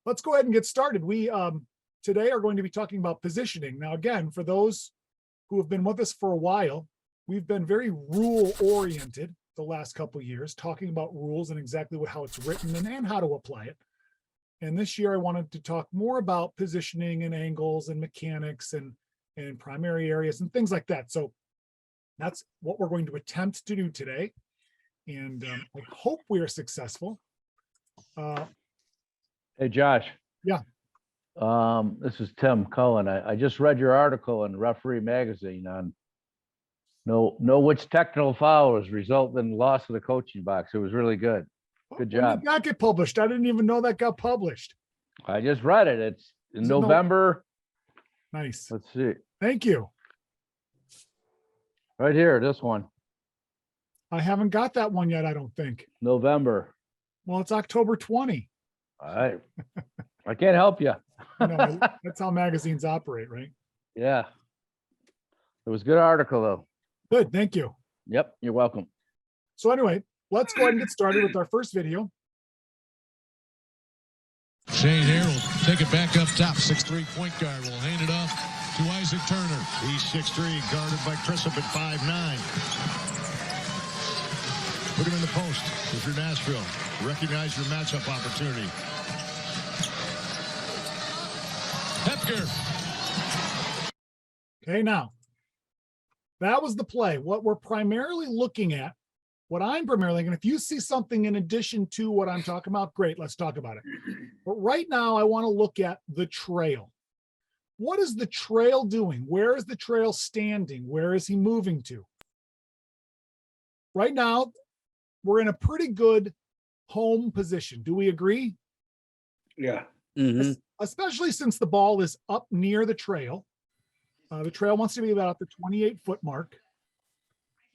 let's go ahead and get started. We today are going to be talking about positioning. Now, again, for those who have been with us for a while, we've been very rule oriented the last couple of years, talking about rules and exactly how it's written and how to apply it. And this year I wanted to talk more about positioning and angles and mechanics and primary areas and things like that. So that's what we're going to attempt to do today. And I hope we are successful. Hey, Josh. Yeah. This is Tim Cullen. I just read your article in Referee Magazine on know which technical foul result in loss of the coaching box. It was really good. Good job. When did that get published? I didn't even know that got published. I just read it. It's in November. Nice. Let's see. Thank you. Right here, this one. I haven't got that one yet, I don't think. November. Well, it's October 20. I can't help you. No, that's how magazines operate, right? Yeah. It was a good article, though. Good, thank you. Yep, you're welcome. So anyway, let's go ahead and get started with our first video. Shane here will take it back up top. 6'3" point guard will hand it off to Isaac Turner. He's 6'3", guarded by Chrisup at 5'9". Put him in the post if you're Nashville. Recognize your matchup opportunity. Hepker. Okay, now, that was the play. What we're primarily looking at, what I'm primarily, and if you see something in addition to what I'm talking about, great, let's talk about it. But right now, I want to look at the trail. What is the trail doing? Where is the trail standing? Where is he moving to? Right now, we're in a pretty good home position. Do we agree? Yeah. Mm-hmm. Especially since the ball is up near the trail. The trail wants to be about the 28-foot mark.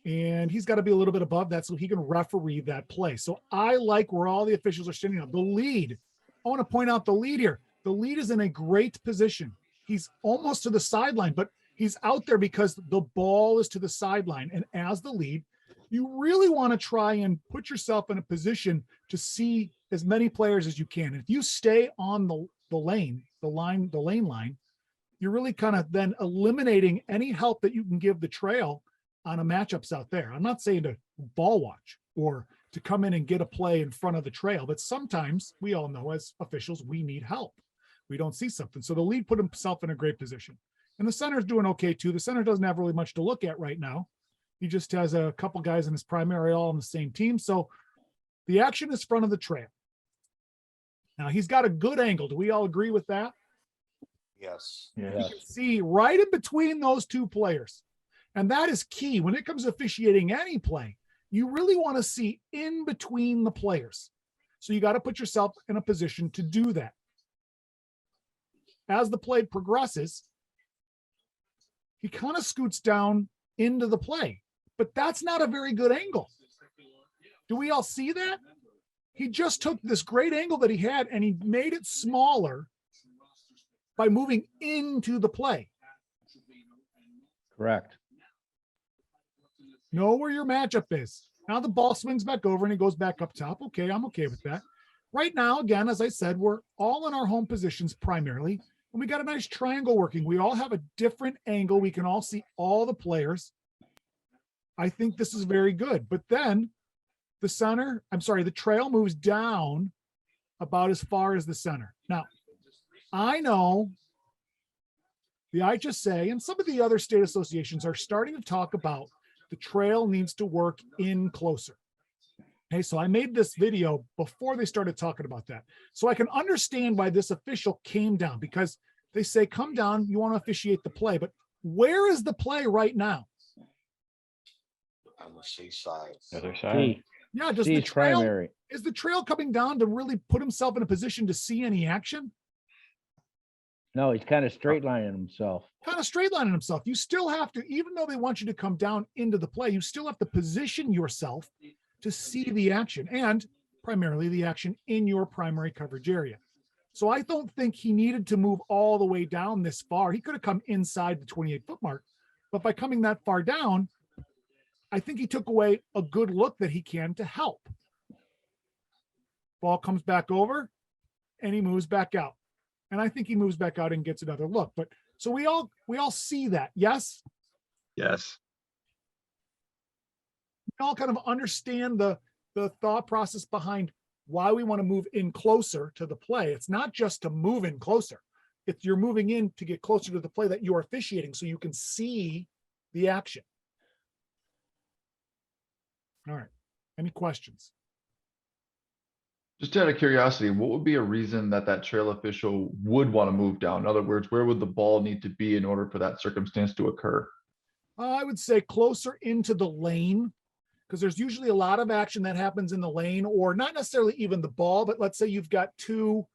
And he's got to be a little bit above that so he can referee that play. So I like where all the officials are standing up. The lead, I want to point out the lead here. The lead is in a great position. He's almost to the sideline, but he's out there because the ball is to the sideline. And as the lead, you really want to try and put yourself in a position to see as many players as you can. And if you stay on the lane line, you're really kind of then eliminating any help that you can give the trail on a matchups out there. I'm not saying to ball watch or to come in and get a play in front of the trail, but sometimes we all know as officials, we need help. We don't see something. So the lead put himself in a great position. And the center's doing okay too. The center doesn't have really much to look at right now. He just has a couple guys in his primary all on the same team. So the action is front of the trail. Now he's got a good angle. Do we all agree with that? Yes. You can see right in between those two players. And that is key. When it comes to officiating any play, you really want to see in between the players. So you got to put yourself in a position to do that. As the play progresses, he kind of scoots down into the play, but that's not a very good angle. Do we all see that? He just took this great angle that he had and he made it smaller by moving into the play. Correct. Know where your matchup is. Now the ball swings back over and it goes back up top. Okay, I'm okay with that. Right now, again, as I said, we're all in our home positions primarily, and we got a nice triangle working. We all have a different angle. We can all see all the players. I think this is very good. But then the trail moves down about as far as the center. Now, I know the IHSA and some of the other state associations are starting to talk about the trail needs to work in closer. Okay, so I made this video before they started talking about that. So I can understand why this official came down, because they say, come down, you want to officiate the play, but where is the play right now? On the C side. Other side. Yeah, does C the is trail, primary. is the trail coming down to really put himself in a position to see any action? No, he's kind of straight lining himself. Kind of straight lining himself. You still have to, even though they want you to come down into the play, you still have to position yourself to see the action, and primarily the action in your primary coverage area. So I don't think he needed to move all the way down this far. He could have come inside the 28-foot mark, but by coming that far down, I think he took away a good look that he can to help. Ball comes back over. and he moves back out. And I think he moves back out and gets another look. But so we all see that. Yes. Yes. We all kind of understand the thought process behind why we want to move in closer to the play. It's not just to move in closer. It's you're moving in to get closer to the play that you're officiating so you can see the action. All right. Any questions? Just out of curiosity, what would be a reason that that trail official would want to move down? In other words, where would the ball need to be in order for that circumstance to occur? I would say closer into the lane, because there's usually a lot of action that happens in the lane, or not necessarily even the ball, but let's say you've got two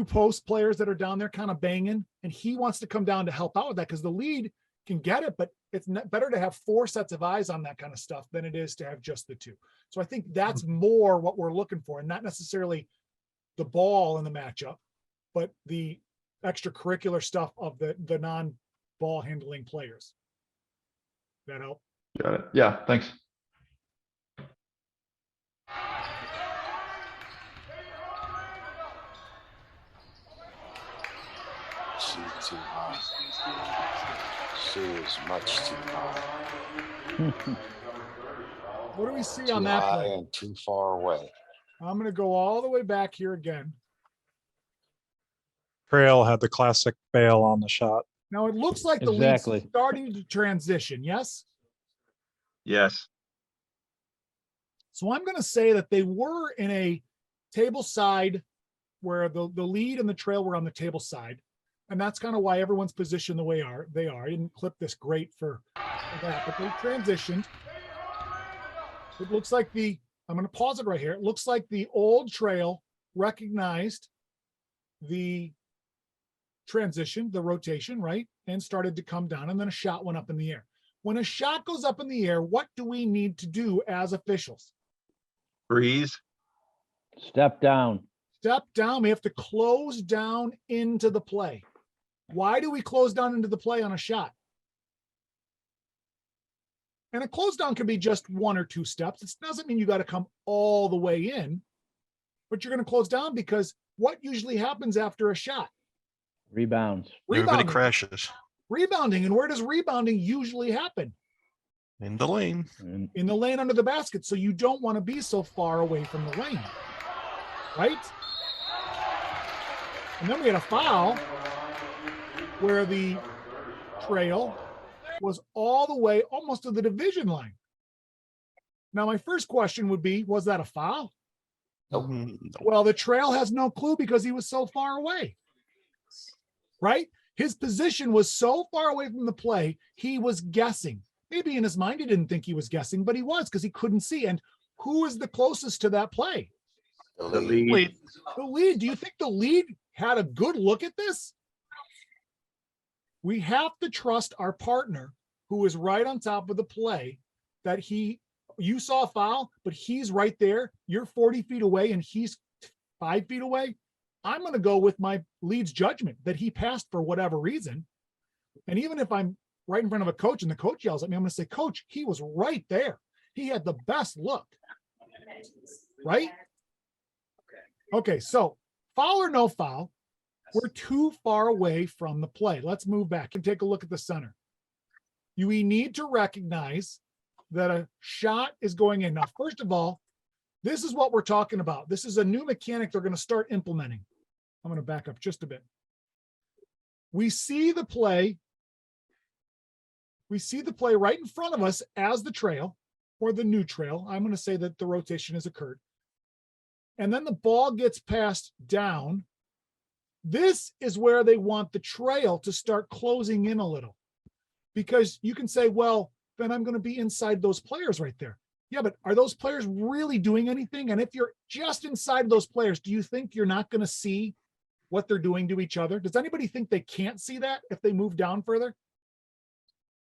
post players that are down there kind of banging, and he wants to come down to help out with that because the lead can get it, but it's better to have 4 sets of eyes on that kind of stuff than it is to have just the 2. So I think that's more what we're looking for, and not necessarily the ball in the matchup, but the extracurricular stuff of the non-ball handling players. That help? Got it. Yeah, thanks. She's too high. She is much too high. What do we see Too on that high play? and too far away. I'm going to go all the way back here again. Trail had the classic bail on the shot. Now it looks like the Exactly. lead's starting to transition. Yes. Yes. So I'm going to say that they were in a table side where the lead and the trail were on the table side. And that's kind of why everyone's positioned the way they are. I didn't clip this great for that, but they transitioned. It looks like I'm going to pause it right here. It looks like the old trail recognized the transition, the rotation, right? And started to come down, and then a shot went up in the air. When a shot goes up in the air, what do we need to do as officials? Freeze. Step down. Step down. We have to close down into the play. Why do we close down into the play on a shot? And a close down can be just 1 or 2 steps. It doesn't mean you got to come all the way in, but you're going to close down because what usually happens after a shot? Rebounds. Everybody Rebounding. crashes Rebounding. And where does rebounding usually happen? in the lane. And In the lane under the basket. So you don't want to be so far away from the lane, right? And then we had a foul where the trail was all the way almost to the division line. Now, my first question would be, was that a foul? Mm, Well, the trail has no clue because he was so far away, right? His position was so far away from the play, he was guessing. Maybe in his mind, he didn't think he was guessing, but he was because he couldn't see. And who is the closest to that play? The lead. The lead. Do you think the lead had a good look at this? We have to trust our partner who is right on top of the play that you saw a foul, but he's right there. You're 40 feet away and he's 5 feet away. I'm going to go with my lead's judgment that he passed for whatever reason. And even if I'm right in front of a coach and the coach yells at me, I'm going to say, Coach, he was right there. He had the best look. Right? Okay, so foul or no foul, we're too far away from the play. Let's move back and take a look at the center. We need to recognize that a shot is going in. Now, first of all, this is what we're talking about. This is a new mechanic they're going to start implementing. I'm going to back up just a bit. We see the play. We see the play right in front of us as the trail or the new trail. I'm going to say that the rotation has occurred. And then the ball gets passed down. This is where they want the trail to start closing in a little. Because you can say, well, then I'm going to be inside those players right there. Yeah, but are those players really doing anything? And if you're just inside those players, do you think you're not going to see what they're doing to each other? Does anybody think they can't see that if they move down further?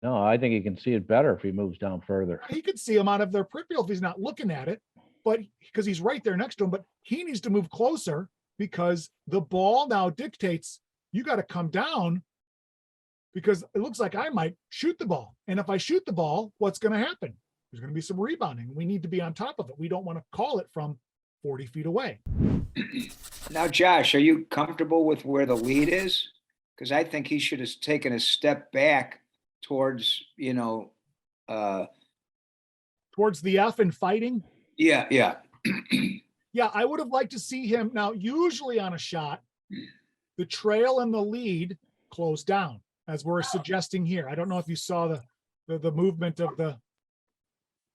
no, I think he can see it better if he moves down further. He could see them out of their peripheral if he's not looking at it, but because he's right there next to him, but he needs to move closer because the ball now dictates you got to come down because it looks like I might shoot the ball. And if I shoot the ball, what's going to happen? There's going to be some rebounding. We need to be on top of it. We don't want to call it from 40 feet away. Now, Josh, are you comfortable with where the lead is? Because I think he should have taken a step back towards, Towards the F and fighting. yeah. Yeah, I would have liked to see him. Now, usually on a shot, the trail and the lead close down, as we're suggesting here. I don't know if you saw the movement of the.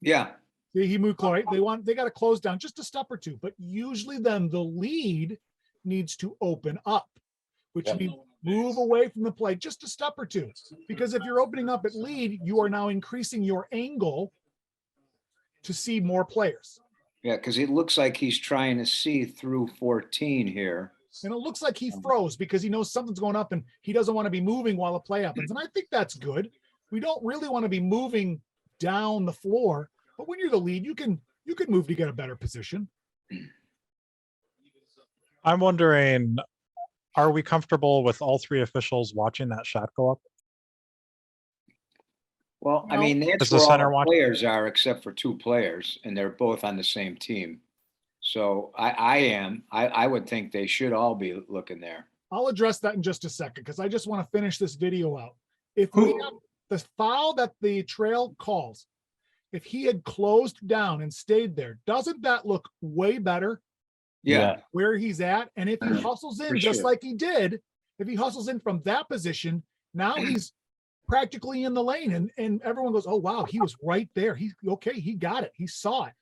Yeah. He moved right. They got to close down just a step or two, but usually then the lead needs to open up, which means move away from the play just a step or two. Because if you're opening up at lead, you are now increasing your angle to see more players. Yeah, because it looks like he's trying to see through 14 here. And it looks like he froze because he knows something's going up and he doesn't want to be moving while the play happens. And I think that's good. We don't really want to be moving down the floor, but when you're the lead, you can move to get a better position. I'm wondering, are we comfortable with all three officials watching that shot go up? Well, I mean, that's Does the where all center the watch? players are, except for two players, and they're both on the same team. So I would think they should all be looking there. I'll address that in just a second because I just want to finish this video out. If we have the foul that the trail calls, if he had closed down and stayed there, doesn't that look way better? Yeah. Where he's at. And if he hustles in just like he did, if he hustles in from that position, now he's practically in the lane and everyone goes, oh, wow, he was right there. He got it. He saw it.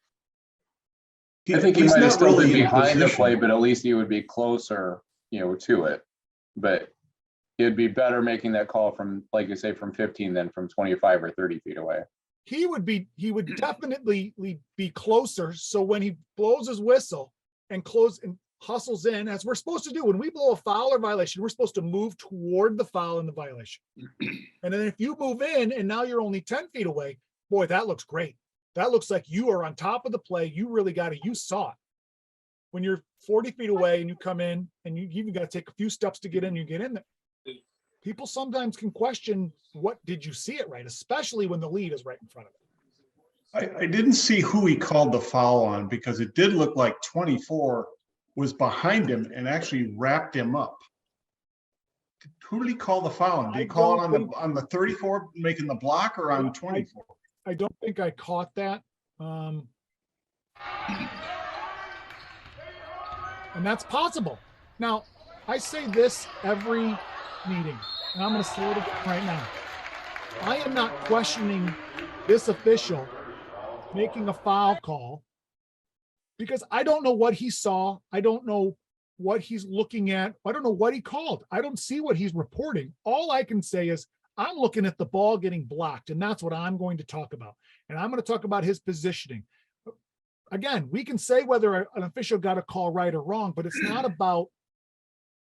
I think he might have still been behind the play, but at least he would be closer, to it. But it'd be better making that call from, like you say, from 15 than from 25 or 30 feet away. He would definitely be closer. So when he blows his whistle and hustles in, as we're supposed to do, when we blow a foul or violation, we're supposed to move toward the foul and the violation. And then if you move in and now you're only 10 feet away, boy, that looks great. That looks like you are on top of the play. You really got it. You saw it. When you're 40 feet away and you come in and you even got to take a few steps to get in, you get in there. People sometimes can question, what did you see it right? Especially when the lead is right in front of it. I didn't see who he called the foul on because it did look like 24 was behind him and actually wrapped him up. Who did he call the foul on? Did he call it on the 34 making the block or on 24? I don't think I caught that. And that's possible. Now, I say this every meeting, and I'm going to say it again right now. I am not questioning this official making a foul call because I don't know what he saw. I don't know what he's looking at. I don't know what he called. I don't see what he's reporting. All I can say is I'm looking at the ball getting blocked, and that's what I'm going to talk about. And I'm going to talk about his positioning. Again, we can say whether an official got a call right or wrong, but it's not about,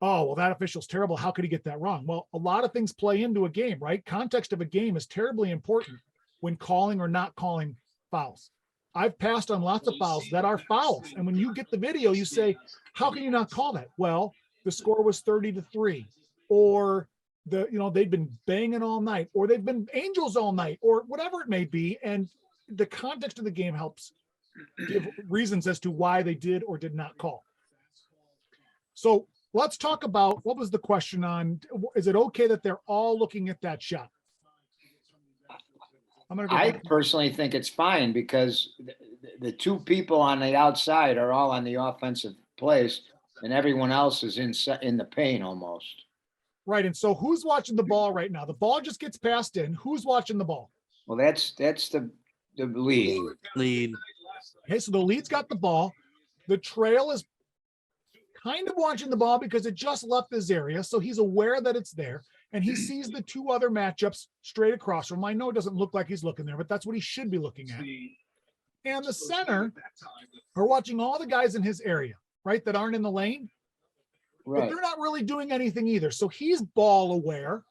oh, well, that official's terrible. How could he get that wrong? Well, a lot of things play into a game, right? Context of a game is terribly important when calling or not calling fouls. I've passed on lots of fouls that are fouls. And when you get the video, you say, how can you not call that? Well, the score was 30-3, or they'd been banging all night, or they've been angels all night, or whatever it may be. And the context of the game helps give reasons as to why they did or did not call. So let's talk about, what was the question on, is it okay that they're all looking at that shot? I personally think it's fine because the two people on the outside are all on the offensive plays and everyone else is in the paint almost. Right. And so who's watching the ball right now? The ball just gets passed in. Who's watching the ball? Well, that's the lead. Okay, so the lead's got the ball. The trail is kind of watching the ball because it just left this area. So he's aware that it's there. And he sees the two other matchups straight across from him. I know it doesn't look like he's looking there, but that's what he should be looking at. And the center are watching all the guys in his area, right, that aren't in the lane. Right. But they're not really doing anything either. So he's ball aware.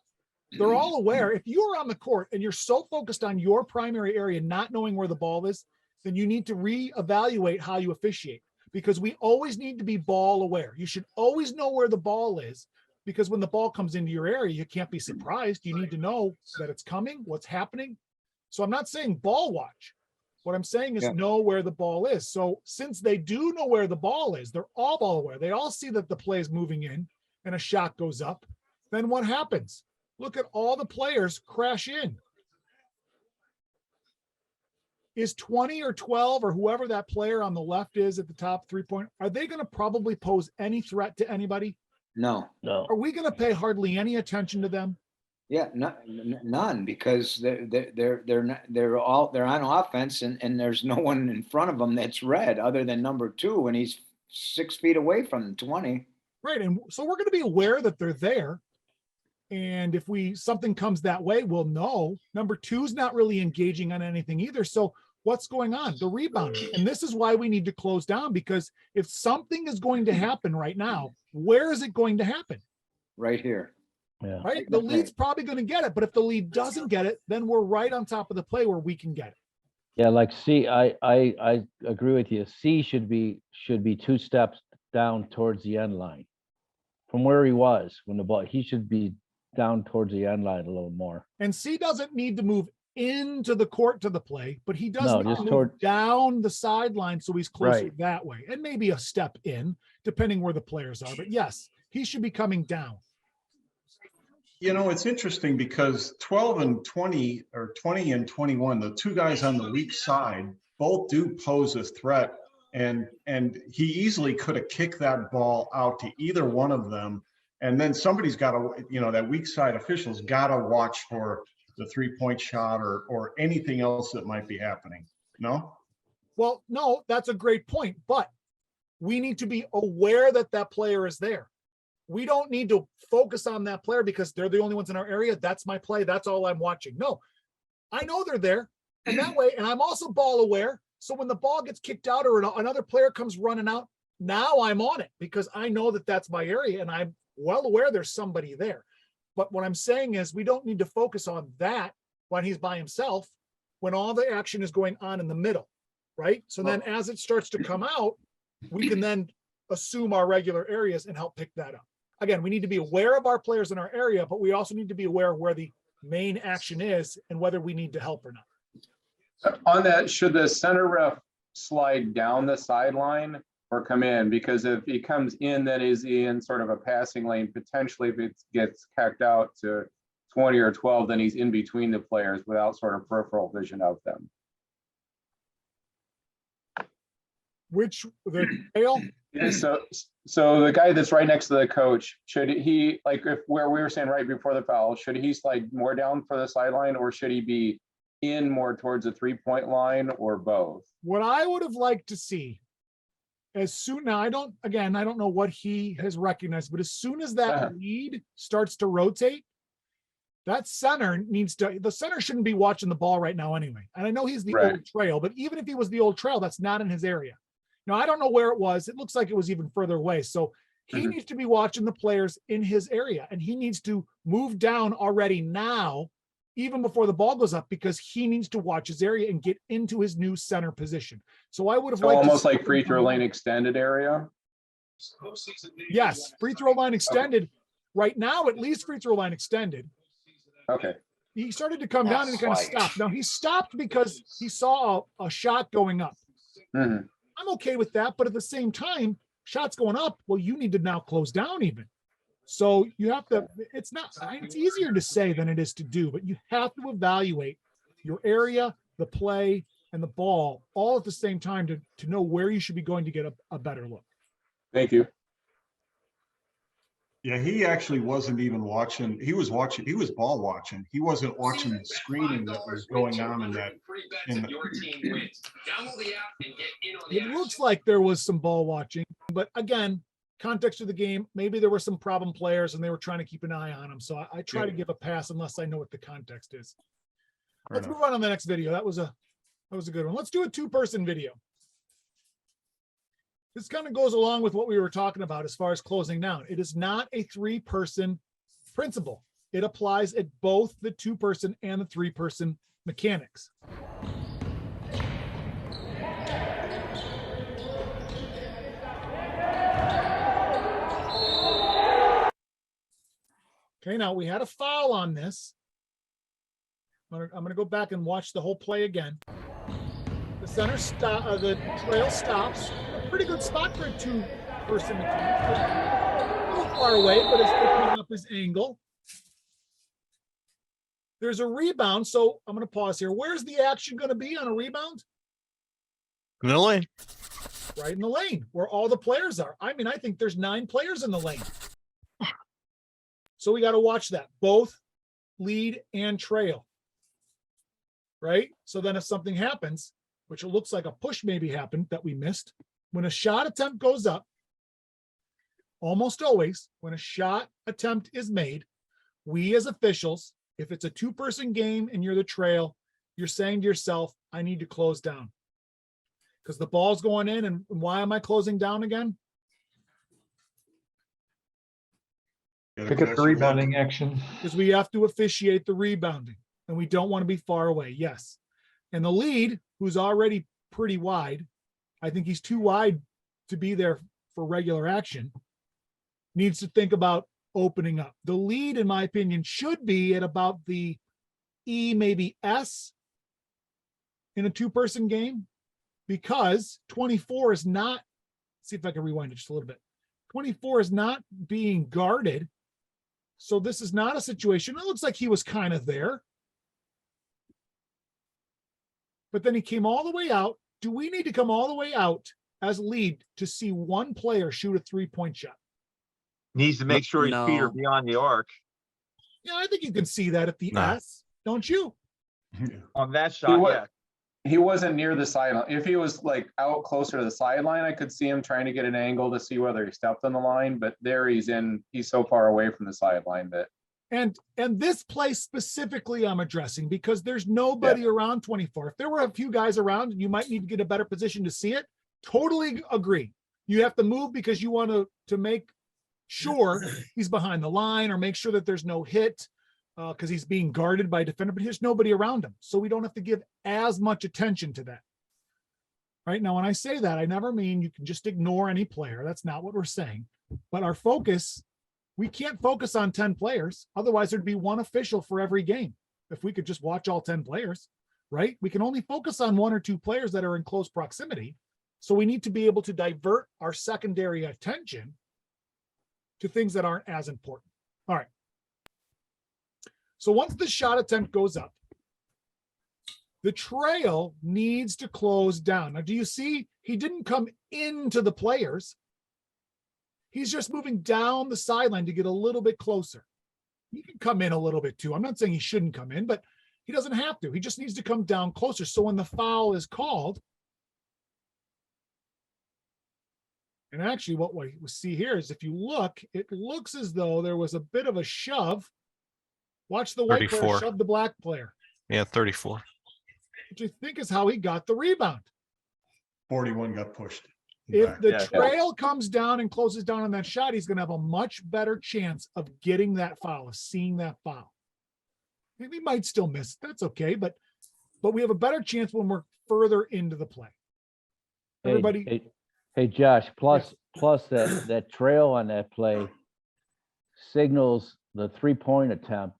They're all aware. If you're on the court and you're so focused on your primary area, not knowing where the ball is, then you need to reevaluate how you officiate, because we always need to be ball aware. You should always know where the ball is, because when the ball comes into your area, you can't be surprised. You need to know that it's coming, what's happening. So I'm not saying ball watch, What I'm saying is Yeah. know where the ball is. So since they do know where the ball is, they're all ball aware. They all see that the play is moving in and a shot goes up. Then what happens? Look at all the players crash in. Is 20 or 12 or whoever that player on the left is at the top 3-point, are they going to probably pose any threat to anybody? No. No. Are we going to pay hardly any attention to them? Yeah, none, because they're on offense, and there's no one in front of them that's red other than number 2, and he's 6 feet away from 20. Right. And so we're going to be aware that they're there. And if something comes that way, we'll know. Number 2's not really engaging on anything either. So what's going on? The rebounding. And this is why we need to close down, because if something is going to happen right now, where is it going to happen? Right here. Yeah. Right? The lead's probably going to get it, but if the lead doesn't get it, then we're right on top of the play where we can get it. Yeah, like C, I agree with you. C should be 2 steps down towards the end line. From where he was when the ball, he should be down towards the end line a little more. And C doesn't need to move into the court to the play, but he does No, need just to move toward- down the sideline so he's closer Right. that way, and maybe a step in, depending where the players are. But yes, he should be coming down. You know, it's interesting because 12 and 20 or 20 and 21, the 2 guys on the weak side, both do pose a threat. And he easily could have kicked that ball out to either one of them. And then somebody's got to, that weak side official's got to watch for the 3-point shot or anything else that might be happening. No? Well, no, that's a great point, but we need to be aware that that player is there. We don't need to focus on that player because they're the only ones in our area. That's my play. That's all I'm watching. No, I know they're there. And that way, and I'm also ball aware. So when the ball gets kicked out or another player comes running out, now I'm on it because I know that that's my area and I'm well aware there's somebody there. But what I'm saying is we don't need to focus on that when he's by himself, when all the action is going on in the middle, right? So then as it starts to come out, we can then assume our regular areas and help pick that up. Again, we need to be aware of our players in our area, but we also need to be aware of where the main action is and whether we need to help or not. On that, should the center ref slide down the sideline or come in? Because if he comes in, then is he in sort of a passing lane? Potentially, if it gets kicked out to 20 or 12, then he's in between the players without sort of peripheral vision of them. Which the tail? Yeah, so the guy that's right next to the coach, should he, like if where we were saying right before the foul, should he slide more down for the sideline or should he be in more towards the 3-point line or both? What I would have liked to see as soon, now I don't know what he has recognized, but as soon as that lead starts to rotate, that center the center shouldn't be watching the ball right now anyway. And I know he's the old trail, but even if he was the old trail, that's not in his area. Now, I don't know where it was. It looks like it was even further away. So he needs to be watching the players in his area and he needs to move down already now, even before the ball goes up, because he needs to watch his area and get into his new center position. So I would have liked almost like free throw line extended area. Yes, free throw line extended. Right now, at least free throw line extended. Okay. He started to come down and he kind of stopped. Now he stopped because he saw a shot going up. I'm okay with that, but at the same time, shots going up, well, you need to now close down even. So you have to, it's easier to say than it is to do, but you have to evaluate your area, the play, and the ball all at the same time to know where you should be going to get a better look. Thank you. Yeah, he actually wasn't even watching. He was ball watching. He wasn't watching the screening that was going on in that. It looks like there was some ball watching, but again, context of the game, maybe there were some problem players and they were trying to keep an eye on them. So I try to give a pass unless I know what the context is. Let's move on to the next video. That was a good one. Let's do a 2-person video. This kind of goes along with what we were talking about as far as closing down. It is not a 3-person principle. It applies at both the 2-person and the 3-person mechanics. Okay, now we had a foul on this. I'm going to go back and watch the whole play again. The the trail stops. A pretty good spot for a two-person attempt. A little far away, but it's picking up his angle. There's a rebound, so I'm going to pause here. Where's the action going to be on a rebound? In the lane. Right in the lane, where all the players are. I mean, I think there's 9 players in the lane. So we got to watch that, both lead and trail. Right? So then if something happens, which it looks like a push maybe happened that we missed, when a shot attempt goes up, almost always, when a shot attempt is made, we as officials, if it's a two-person game and you're the trail, you're saying to yourself, I need to close down. Because the ball's going in, and why am I closing down again? Pick up the rebounding action. Because we have to officiate the rebounding, and we don't want to be far away. Yes. And the lead, who's already pretty wide, I think he's too wide to be there for regular action, needs to think about opening up. The lead, in my opinion, should be at about the E, maybe S in a two-person game, because 24 is not, see if I can rewind it just a little bit. 24 is not being guarded. So this is not a situation. It looks like he was kind of there. But then he came all the way out. Do we need to come all the way out as lead to see one player shoot a three-point shot? Needs to make sure his feet are beyond the arc. Yeah, I think you can see that at the S, don't you? On that shot, yeah. He wasn't near the sideline. If he was like out closer to the sideline, I could see him trying to get an angle to see whether he stepped on the line, but there he's so far away from the sideline that. And this play specifically I'm addressing because there's nobody around 24. If there were a few guys around, you might need to get a better position to see it. Totally agree. You have to move because you want to make sure he's behind the line or make sure that there's no hit because he's being guarded by a defender, but there's nobody around him. So we don't have to give as much attention to that. Right now, when I say that, I never mean you can just ignore any player. That's not what we're saying. But our focus, we can't focus on 10 players. Otherwise, there'd be one official for every game. If we could just watch all 10 players, right? We can only focus on 1 or 2 players that are in close proximity. So we need to be able to divert our secondary attention to things that aren't as important. All right. So once the shot attempt goes up, the trail needs to close down. Now, do you see he didn't come into the players? He's just moving down the sideline to get a little bit closer. He can come in a little bit too. I'm not saying he shouldn't come in, but he doesn't have to. He just needs to come down closer. So when the foul is called, and actually what we see here is if you look, it looks as though there was a bit of a shove. Watch the white 34. player shove the black player. Yeah, 34. Which I think is how he got the rebound. 41 got pushed. If the trail comes down and closes down on that shot, he's going to have a much better chance of getting that foul, of seeing that foul. Maybe he might still miss. That's okay, but we have a better chance when we're further into the play. Everybody. Hey, Josh, plus that trail on that play signals the three-point attempt,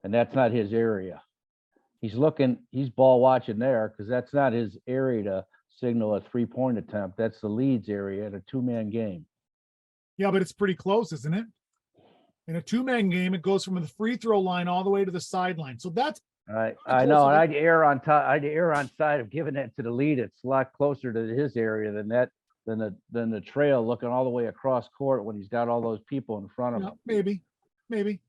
and that's not his area. He's ball watching there because that's not his area to signal a three-point attempt. That's the leads area in a two-man game. Yeah, but it's pretty close, isn't it? In a two-man game, it goes from the free throw line all the way to the sideline. So that's right. I know, and I'd err on side of giving that to the lead. It's a lot closer to his area than the trail looking all the way across court when he's got all those people in front of him. Maybe.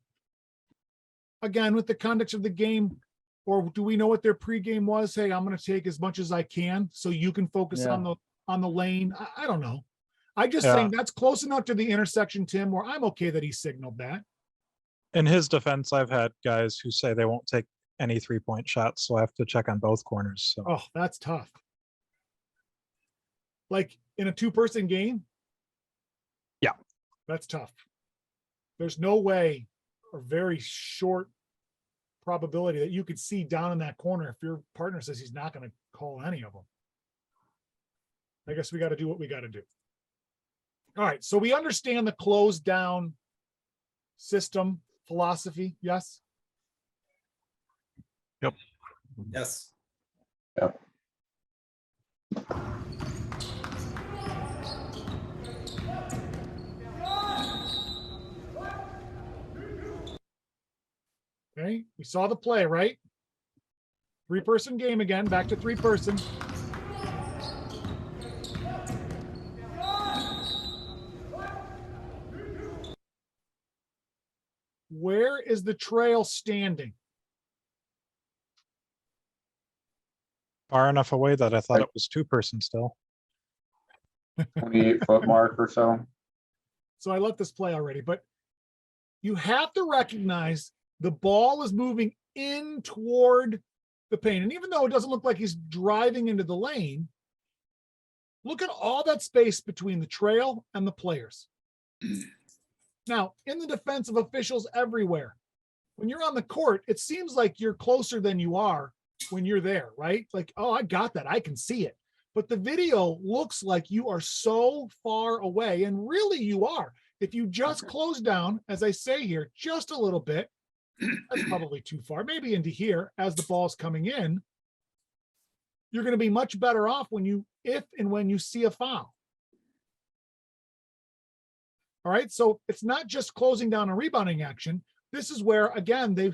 Again, with the conduct of the game, or do we know what their pregame was? Hey, I'm going to take as much as I can so you can focus on the lane. I don't know. I just saying that's close enough to the intersection, Tim, where I'm okay that he signaled that. In his defense, I've had guys who say they won't take any three-point shots, so I have to check on both corners. So. Oh, that's tough. Like in a two-person game? Yeah. That's tough. There's no way, or very short probability that you could see down in that corner if your partner says he's not going to call any of them. I guess we got to do what we got to do. All right, so we understand the closed down system philosophy, yes? Yep. Yes. Yep. Okay, we saw the play, right? 3-person game again, back to 3-person. Where is the trail standing? Far enough away that I thought it was 2-person still. 28-foot mark or so. So I let this play already, but you have to recognize the ball is moving in toward the paint. And even though it doesn't look like he's driving into the lane, look at all that space between the trail and the players. Now, in the defense of officials everywhere, when you're on the court, it seems like you're closer than you are when you're there, right? Like, oh, I got that. I can see it. But the video looks like you are so far away, and really you are. If you just close down, as I say here, just a little bit, that's probably too far, maybe into here as the ball's coming in, you're going to be much better off when you, if and when you see a foul. All right, so it's not just closing down a rebounding action. This is where, again, they're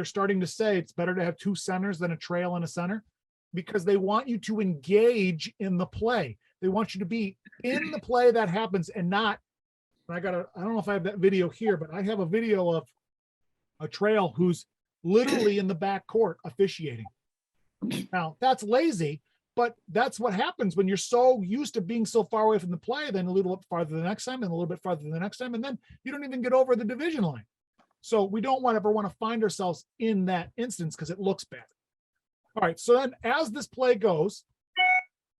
starting to say it's better to have 2 centers than a trail and a center, because they want you to engage in the play. They want you to be in the play that happens and not, I don't know if I have that video here, but I have a video of a trail who's literally in the back court officiating. Now, that's lazy, but that's what happens when you're so used to being so far away from the play, then a little bit farther the next time and a little bit farther the next time, and then you don't even get over the division line. So we don't ever want to find ourselves in that instance because it looks bad. All right, so then as this play goes,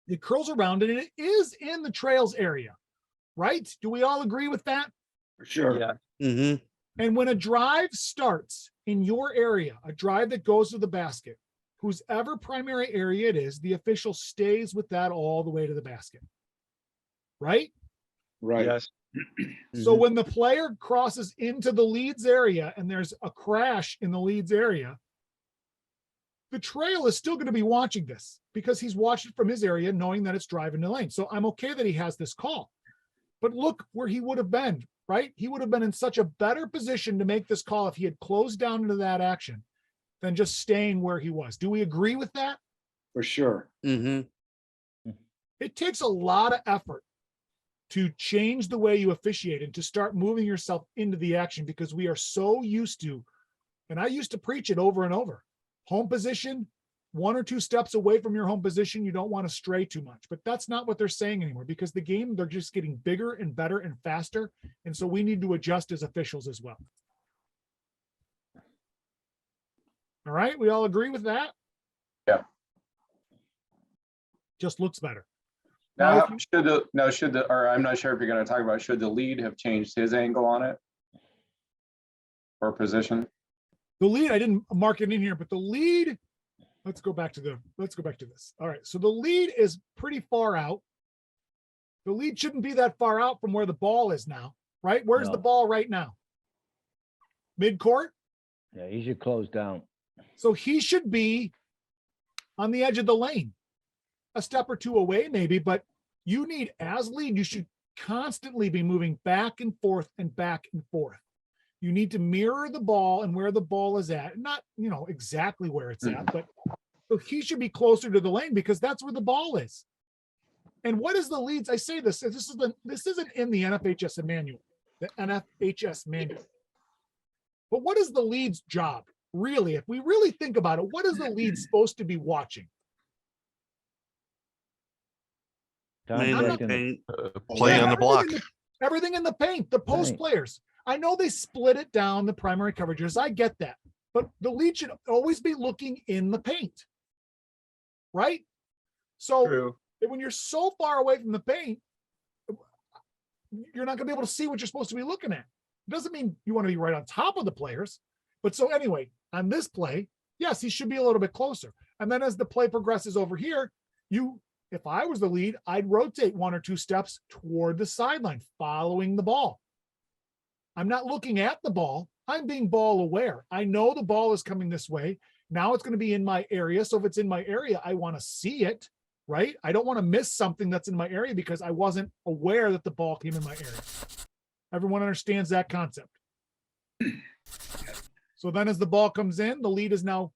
it curls around and it is in the trails area, right? Do we all agree with that? For sure. Yeah. Mm-hmm. And when a drive starts in your area, a drive that goes to the basket, whose ever primary area it is, the official stays with that all the way to the basket. Right? Right. Yes. So when the player crosses into the leads area and there's a crash in the leads area, the trail is still going to be watching this because he's watching from his area knowing that it's driving the lane. So I'm okay that he has this call. But look where he would have been, right? He would have been in such a better position to make this call if he had closed down into that action than just staying where he was. Do we agree with that? For sure. Mm-hmm. It takes a lot of effort to change the way you officiate and to start moving yourself into the action because we are so used to, and I used to preach it over and over, home position, 1 or 2 steps away from your home position, you don't want to stray too much. But that's not what they're saying anymore because the game, they're just getting bigger and better and faster. And so we need to adjust as officials as well. All right, we all agree with that? Yeah. Just looks better. Now, or I'm not sure if you're going to talk about, should the lead have changed his angle on it? Or position? The lead, I didn't mark it in here, but the lead, let's go back to this. All right, so the lead is pretty far out. The lead shouldn't be that far out from where the ball is now, right? Where's the ball right now? Mid-court? Yeah, he should close down. So he should be on the edge of the lane, a step or 2 away maybe, but you need, as lead, you should constantly be moving back and forth and back and forth. You need to mirror the ball and where the ball is at, not, exactly where it's at, but so he should be closer to the lane because that's where the ball is. And what is the leads? I say this isn't in the NFHS manual, the NFHS manual. But what is the lead's job? Really, if we really think about it, what is the lead supposed to be watching? Play on the block. Everything in the paint, the post players. I know they split it down, the primary coverages. I get that. But the lead should always be looking in the paint. Right? So True. when you're so far away from the paint, you're not going to be able to see what you're supposed to be looking at. It doesn't mean you want to be right on top of the players. But so anyway, on this play, yes, he should be a little bit closer. And then as the play progresses over here, if I was the lead, I'd rotate 1 or 2 steps toward the sideline, following the ball. I'm not looking at the ball. I'm being ball aware. I know the ball is coming this way. Now it's going to be in my area. So if it's in my area, I want to see it. right? I don't want to miss something that's in my area because I wasn't aware that the ball came in my area. Everyone understands that concept. So then as the ball comes in, the lead is now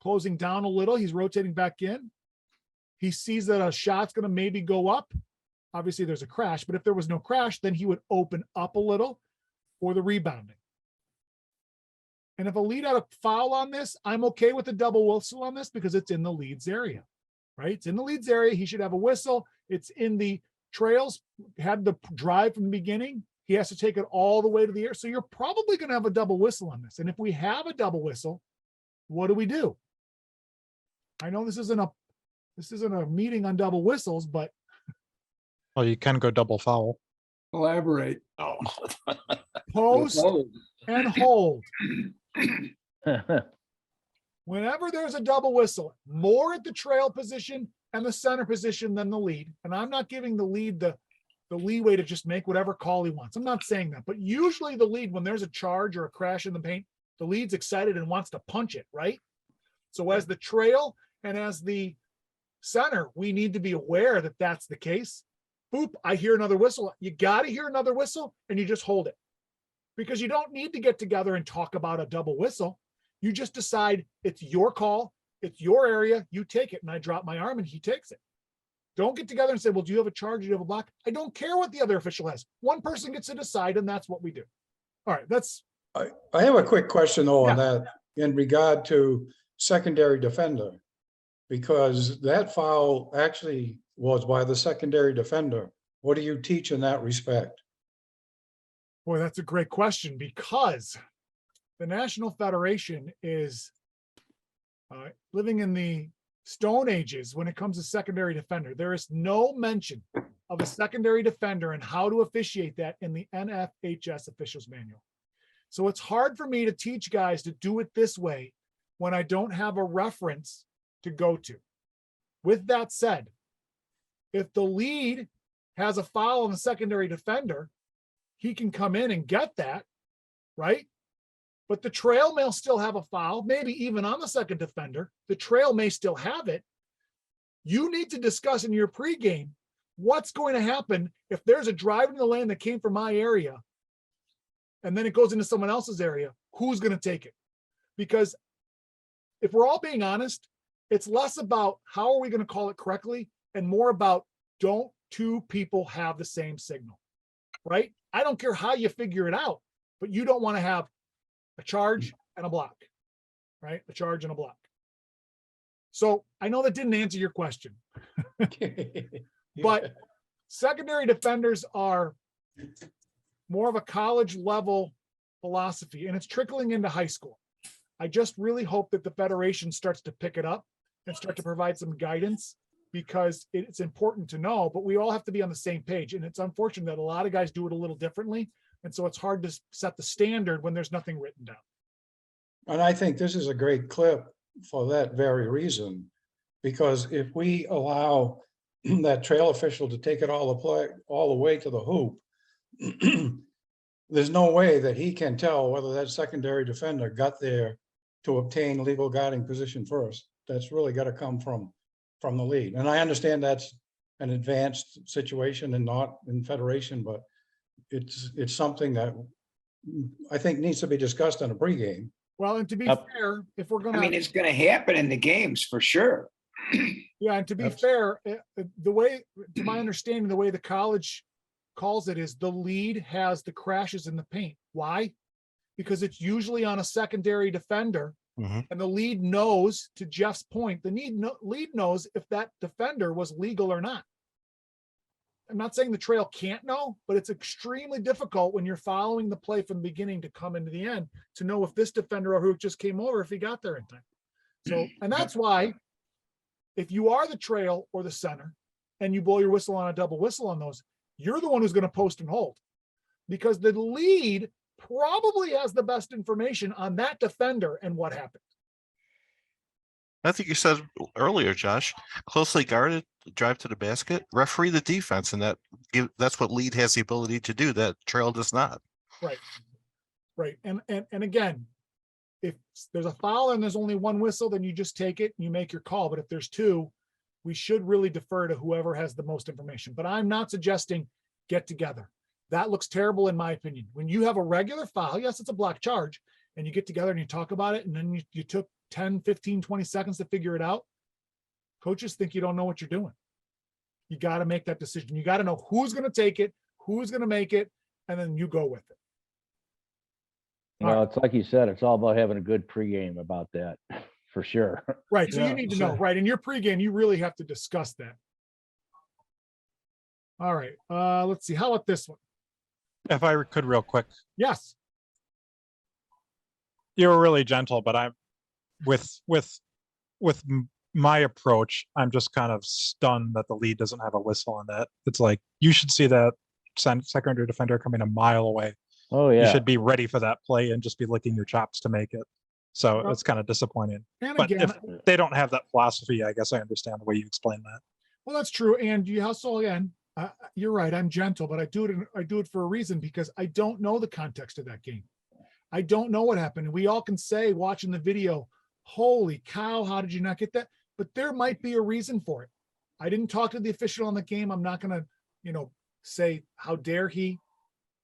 closing down a little. He's rotating back in. He sees that a shot's going to maybe go up. Obviously there's a crash, but if there was no crash, then he would open up a little for the rebounding. And if a lead had a foul on this, I'm okay with a double whistle on this because it's in the lead's area, right? It's in the lead's area. He should have a whistle. It's in the trails, had the drive from the beginning. He has to take it all the way to the air. So you're probably going to have a double whistle on this. And if we have a double whistle, what do? I know this isn't a meeting on double whistles, but Well, you can go double foul. Elaborate. Oh. post and hold. Whenever there's a double whistle, more at the trail position and the center position than the lead. And I'm not giving the lead the leeway to just make whatever call he wants. I'm not saying that, but usually the lead, when there's a charge or a crash in the paint, the lead's excited and wants to punch it, right? So as the trail and as the center, we need to be aware that that's the case. Boop, I hear another whistle. You got to hear another whistle and you just hold it. Because you don't need to get together and talk about a double whistle. You just decide it's your call, it's your area, you take it. And I drop my arm and he takes it. Don't get together and say, well, do you have a charge? Do you have a block? I don't care what the other official has. One person gets to decide, and that's what we do. All right, that's. I have a quick question though on that in regard to secondary defender, because that foul actually was by the secondary defender. What do you teach in that respect? Boy, that's a great question, because the National Federation is living in the Stone Ages when it comes to secondary defender. There is no mention of a secondary defender and how to officiate that in the NFHS officials manual. So it's hard for me to teach guys to do it this way when I don't have a reference to go to. With that said, if the lead has a foul on the secondary defender, he can come in and get that, right? But the trail may still have a foul, maybe even on the second defender. The trail may still have it. You need to discuss in your pregame what's going to happen if there's a drive in the lane that came from my area and then it goes into someone else's area. Who's going to take it? Because if we're all being honest, it's less about how are we going to call it correctly and more about, don't two people have the same signal, right? I don't care how you figure it out, but you don't want to have a charge and a block, right? A charge and a block. So I know that didn't answer your question, but secondary defenders are more of a college level philosophy, and it's trickling into high school. I just really hope that the Federation starts to pick it up and start to provide some guidance, because it's important to know, but we all have to be on the same page. And it's unfortunate that a lot of guys do it a little differently. And so it's hard to set the standard when there's nothing written down. And I think this is a great clip for that very reason, because if we allow that trail official to take it all the way to the hoop, there's no way that he can tell whether that secondary defender got there to obtain legal guarding position first. That's really got to come from the lead. And I understand that's an advanced situation and not in Federation, but it's something that I think needs to be discussed in a pregame. Well, and to be fair, if we're going to, I mean, it's going to happen in the games for sure. Yeah, and to be fair, the way, to my understanding, the way the college calls it is the lead has the crashes in the paint. Why? Because it's usually on a secondary defender. And the lead knows, to Jeff's point, the lead knows if that defender was legal or not. I'm not saying the trail can't know, but it's extremely difficult when you're following the play from the beginning to come into the end to know if this defender or who just came over, if he got there in time. So, and that's why if you are the trail or the center and you blow your whistle on a double whistle on those, you're the one who's going to post and hold, because the lead probably has the best information on that defender and what happened. I think you said earlier, Josh, closely guarded, drive to the basket, referee the defense, and that's what lead has the ability to do that trail does not. Right. Right. And again, if there's a foul and there's only one whistle, then you just take it and you make your call. But if there's two, we should really defer to whoever has the most information. But I'm not suggesting get together. That looks terrible in my opinion. When you have a regular foul, yes, it's a block charge, and you get together and you talk about it, and then you took 10, 15, 20 seconds to figure it out. Coaches think you don't know what you're doing. You got to make that decision. You got to know who's going to take it, who's going to make it, and then you go with it. Well, it's like you said, it's all about having a good pregame about that, for sure. Right. So you need to know, right? In your pregame, you really have to discuss that. All right. Let's see. How about this one? If I could real quick. Yes. You were really gentle, but I'm with my approach, I'm just kind of stunned that the lead doesn't have a whistle on that. It's like, you should see that secondary defender coming a mile away. Oh, yeah. You should be ready for that play and just be licking your chops to make it. So it's kind of disappointing. And But again, if they don't have that philosophy, I guess I understand the way you explain that. well, that's true. And you also, again, you're right. I'm gentle, but I do it for a reason, because I don't know the context of that game. I don't know what happened. And we all can say, watching the video, holy cow, how did you not get that? But there might be a reason for it. I didn't talk to the official on the game. I'm not going to, say, how dare he?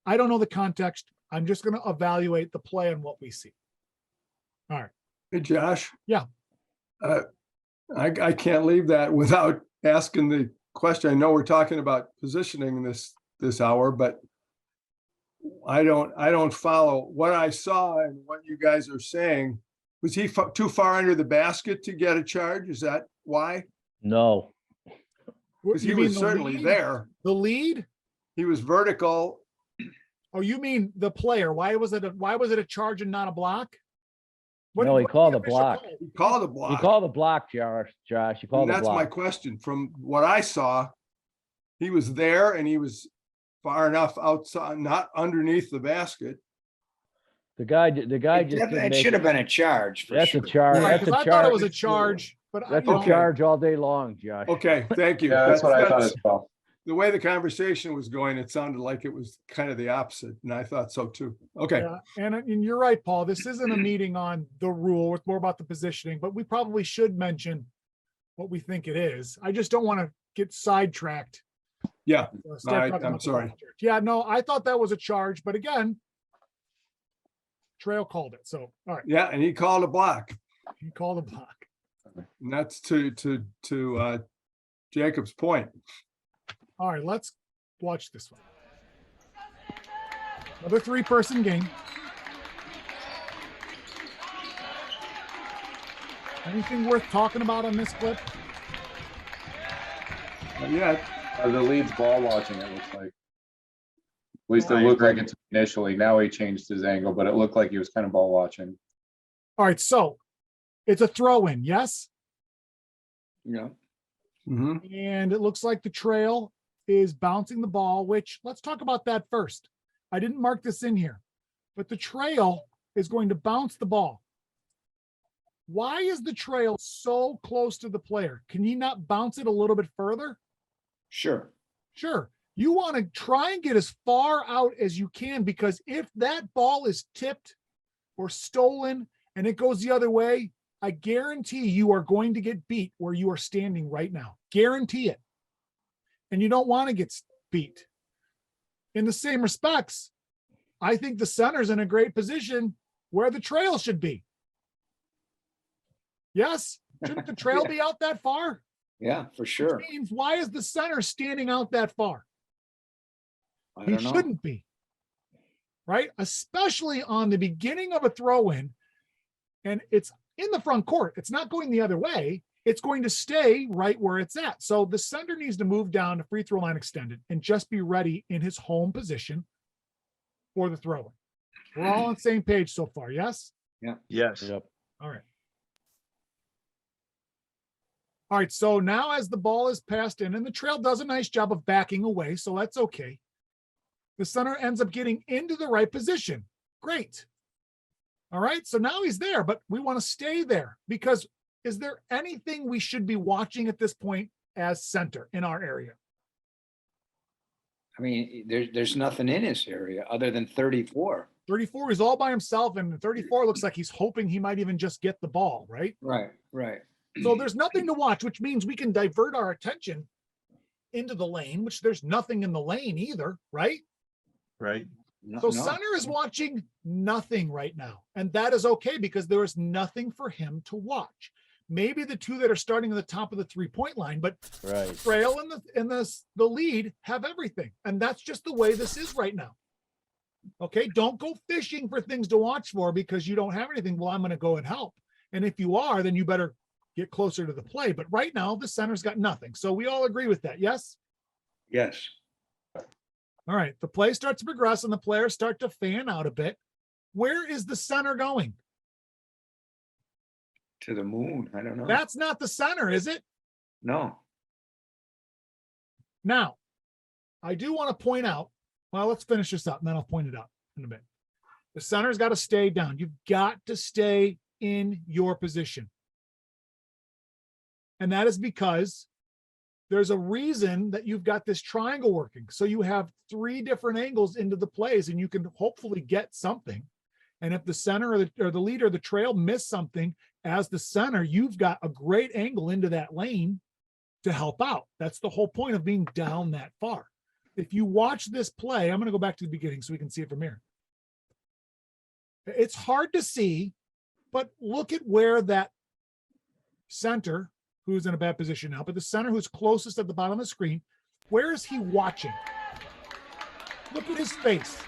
I don't know the context. I'm just going to evaluate the play on what we see. All right. Hey, Josh. Yeah. I can't leave that without asking the question. I know we're talking about positioning this hour, but I don't follow what I saw and what you guys are saying. Was he too far under the basket to get a charge? Is that why? No. Because he was certainly there. The lead? He was vertical. Oh, you mean the player? Why was it a charge and not a block? No, he called a block. He called a block. He called a block, Josh. He called a That's block. my question. From what I saw, he was there and he was far enough outside, not underneath the basket. The guy just It should have been a charge. That's a charge. Right, That's a 'cause I charge. thought it was a charge, but That's a charge all day long, Josh. Okay, thank you. Yeah, that's what I thought as well. The way the conversation was going, it sounded like it was kind of the opposite, and I thought so too. Okay. Yeah, and you're right, Paul. This isn't a meeting on the rule. It's more about the positioning, but we probably should mention what we think it is. I just don't want to get sidetracked. Yeah, Start talking I'm about the sorry. block charge. Yeah, no, I thought that was a charge, but again, Trail called it. So, all right. Yeah, and he called a block. He called a block. And that's to Jacob's point. All right, let's watch this one. Another 3-person game. Anything worth talking about on this clip? Not yet. The lead's ball watching, it looks like. At least it looked like it initially. Now he changed his angle, but it looked like he was kind of ball watching. All right, so it's a throw in, yes? Yeah. Mm-hmm. And it looks like the Trail is bouncing the ball, which let's talk about that first. I didn't mark this in here, but the Trail is going to bounce the ball. Why is the Trail so close to the player? Can he not bounce it a little bit further? Sure. Sure. You want to try and get as far out as you can, because if that ball is tipped or stolen and it goes the other way, I guarantee you are going to get beat where you are standing right now. Guarantee it. And you don't want to get beat. In the same respects, I think the center's in a great position where the Trail should be. Yes? Shouldn't the Trail be out that far? Yeah, for sure. Which means, why is the center standing out that far? He don't know. shouldn't be. Right? Especially on the beginning of a throw-in, and it's in the front court. It's not going the other way. It's going to stay right where it's at. So the center needs to move down to free throw line extended and just be ready in his home position for the throw-in. We're all on the same page so far, yes? Yeah. Yes. Yep. All right. All right, so now as the ball is passed in, and the Trail does a nice job of backing away, so that's okay. The center ends up getting into the right position. Great. All right, so now he's there, but we want to stay there, because is there anything we should be watching at this point as center in our area? I mean, there's nothing in his area other than 34. 34 is all by himself, and 34 looks like he's hoping he might even just get the ball, right? Right, right. So there's nothing to watch, which means we can divert our attention into the lane, which there's nothing in the lane either, right? Right. So center is watching nothing right now. And that is okay because there is nothing for him to watch. Maybe the two that are starting at the top of the 3-point line, but Right. Trail and the lead have everything. And that's just the way this is right now. Okay, don't go fishing for things to watch for because you don't have anything. Well, I'm going to go and help. And if you are, then you better get closer to the play. But right now, the center's got nothing. So we all agree with that, yes? Yes. All right, the play starts to progress and the players start to fan out a bit. Where is the center going? To the moon. I don't know. That's not the center, is it? No. Now, I do want to point out, well, let's finish this up and then I'll point it out in a bit. The center's got to stay down. You've got to stay in your position. And that is because there's a reason that you've got this triangle working. So you have 3 different angles into the plays and you can hopefully get something. And if the center or the leader or the trail miss something as the center, you've got a great angle into that lane to help out. That's the whole point of being down that far. If you watch this play, I'm going to go back to the beginning so we can see it from here. It's hard to see, but look at where that center, who's in a bad position now, but the center who's closest at the bottom of the screen, where is he watching? Look at his face.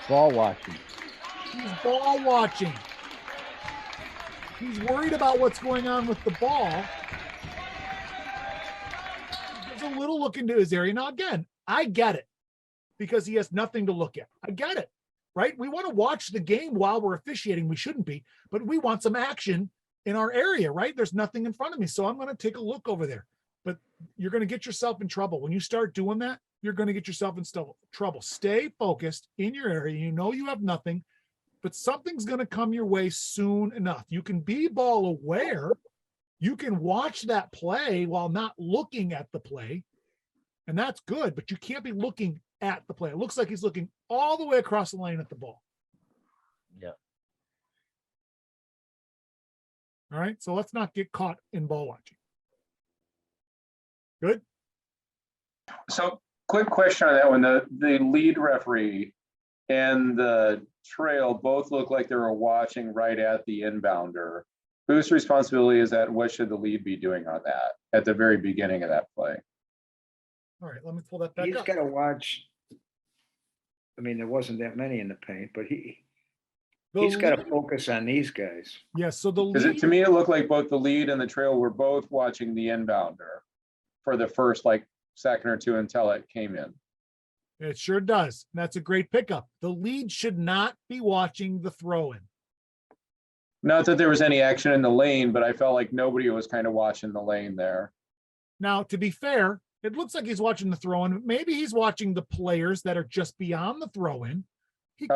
Ball watching. He's ball watching. He's worried about what's going on with the ball. There's a little look into his area. Now, again, I get it because he has nothing to look at. I get it, right? We want to watch the game while we're officiating. We shouldn't be, but we want some action in our area, right? There's nothing in front of me. So I'm going to take a look over there, but you're going to get yourself in trouble. When you start doing that, you're going to get yourself in trouble. Stay focused in your area. You know, you have nothing, but something's going to come your way soon enough. You can be ball aware. You can watch that play while not looking at the play. And that's good, but you can't be looking at the play. It looks like he's looking all the way across the lane at the ball. Yeah. All right. So let's not get caught in ball watching. Good. So quick question on that one. The lead referee and the trail both look like they were watching right at the inbounder. Whose responsibility is that? What should the lead be doing on that at the very beginning of that play? All right, let me pull that back He's up. got to watch. I mean, there wasn't that many in the paint, but he's got to focus on these guys. Yes, so the lead. Because to me, it looked like both the lead and the trail were both watching the inbounder for the first second or two until it came in. It sure does. That's a great pickup. The lead should not be watching the throw-in. Not that there was any action in the lane, but I felt like nobody was kind of watching the lane there. Now, to be fair, it looks like he's watching the throw-in. Maybe he's watching the players that are just beyond the throw-in. He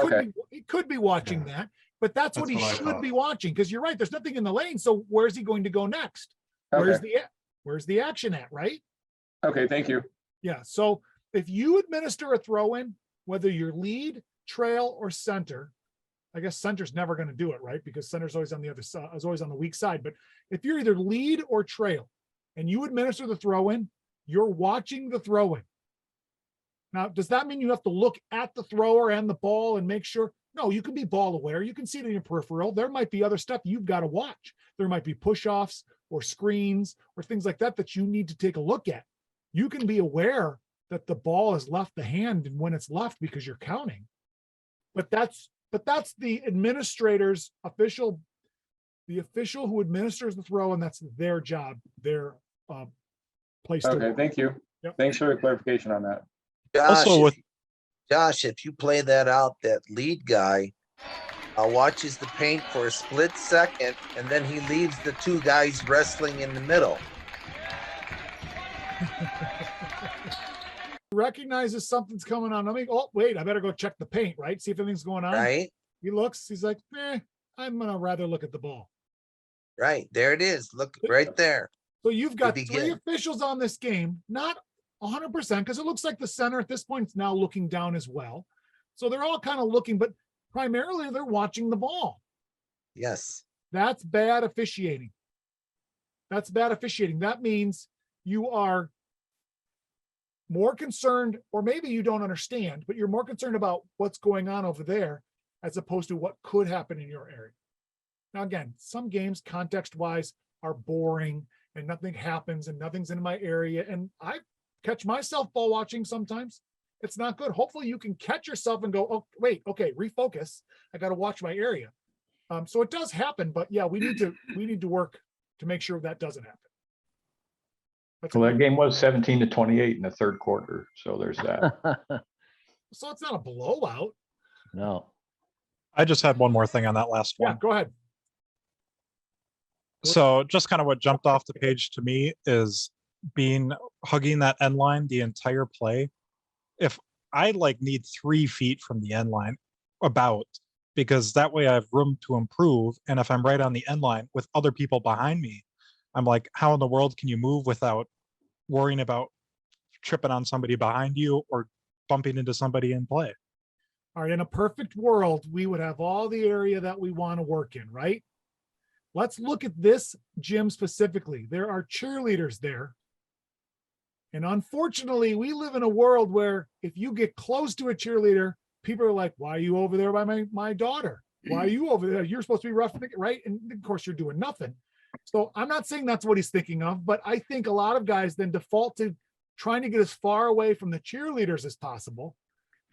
could be watching that, but that's what he should be watching. Because you're right, there's nothing in the lane. So where's he going to go next? Where's the action at, right? Okay, thank you. Yeah. So if you administer a throw-in, whether you're lead, trail, or center, I guess center's never going to do it, right? Because center's always on the other side, is always on the weak side. But if you're either lead or trail and you administer the throw-in, you're watching the throw-in. Now, does that mean you have to look at the thrower and the ball and make sure? No, you can be ball aware. You can see it in your peripheral. There might be other stuff you've got to watch. There might be push-offs or screens or things like that that you need to take a look at. You can be aware that the ball has left the hand and when it's left because you're counting. But that's the administrator's the official who administers the throw, and that's their job, their place to work. Thank you. Yep. Thanks for the clarification on that. Josh, if you play that out, that lead guy watches the paint for a split second, and then he leaves the 2 guys wrestling in the middle. Recognizes something's coming on. Oh, wait, I better go check the paint, right? See if anything's going on. Right. He looks, he's like, I'm going to rather look at the ball. Right. There it is. Look right there. So you've got 3 officials on this game, not 100%, because it looks like the center at this point is now looking down as well. So they're all kind of looking, but primarily they're watching the ball. Yes. That's bad officiating. That's bad officiating. That means you are more concerned, or maybe you don't understand, but you're more concerned about what's going on over there as opposed to what could happen in your area. Now, again, some games context-wise are boring and nothing happens and nothing's in my area. And I catch myself ball watching sometimes. It's not good. Hopefully you can catch yourself and go, oh, wait, okay, refocus. I got to watch my area. So it does happen, but yeah, we need to work to make sure that doesn't happen. Well, that game was 17-28 in the third quarter. So there's that. So it's not a blowout. No. I just had one more thing on that last one. Yeah, go ahead. So just kind of what jumped off the page to me is hugging that end line the entire play. If I need 3 feet from the end line because that way I have room to improve. And if I'm right on the end line with other people behind me, I'm like, how in the world can you move without worrying about tripping on somebody behind you or bumping into somebody in play? All right, in a perfect world, we would have all the area that we want to work in, right? Let's look at this gym specifically. There are cheerleaders there. And unfortunately, we live in a world where if you get close to a cheerleader, people are like, why are you over there by my daughter? Why are you over there? You're supposed to be roughing it, right? And of course, you're doing nothing. So I'm not saying that's what he's thinking of, but I think a lot of guys then default to trying to get as far away from the cheerleaders as possible.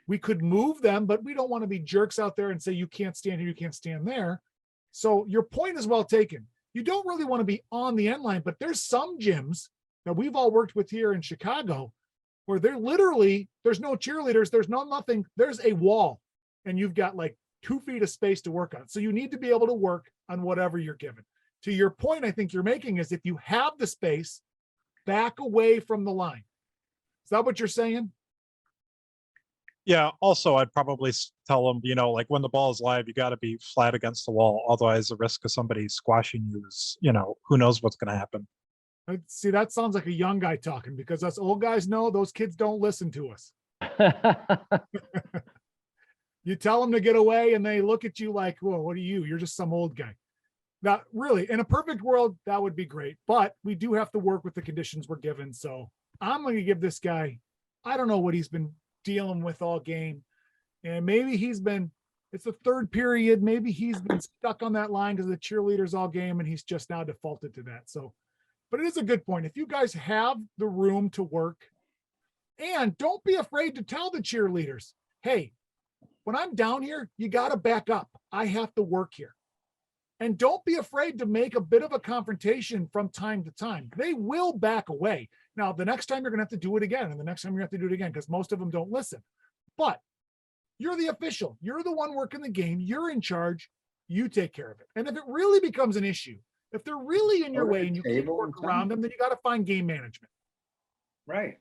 We could move them, but we don't want to be jerks out there and say, you can't stand here, you can't stand there. So your point is well taken. You don't really want to be on the end line, but there's some gyms that we've all worked with here in Chicago where there's no cheerleaders, there's nothing, there's a wall and you've got 2 feet of space to work on. So you need to be able to work on whatever you're given. To your point, I think you're making is if you have the space, back away from the line. Is that what you're saying? Yeah. Also, I'd probably tell them, when the ball is live, you got to be flat against the wall. Otherwise, the risk of somebody squashing you is, who knows what's going to happen. See, that sounds like a young guy talking because us old guys know those kids don't listen to us. You tell them to get away and they look at you like, whoa, what are you? You're just some old guy. Now, really, in a perfect world, that would be great. But we do have to work with the conditions we're given. So I'm going to give this guy, I don't know what he's been dealing with all game. And maybe it's the third period. Maybe he's been stuck on that line because the cheerleaders all game and he's just now defaulted to that. So, but it is a good point. If you guys have the room to work, and don't be afraid to tell the cheerleaders, hey, when I'm down here, you got to back up. I have to work here. And don't be afraid to make a bit of a confrontation from time to time. They will back away. Now, the next time you're going to have to do it again, and the next time you're going to have to do it again, because most of them don't listen. But you're the official. You're the one working the game. You're in charge. You take care of it. And if it really becomes an issue, if they're really in your way and you can't work around them, then you got to find game management. Right.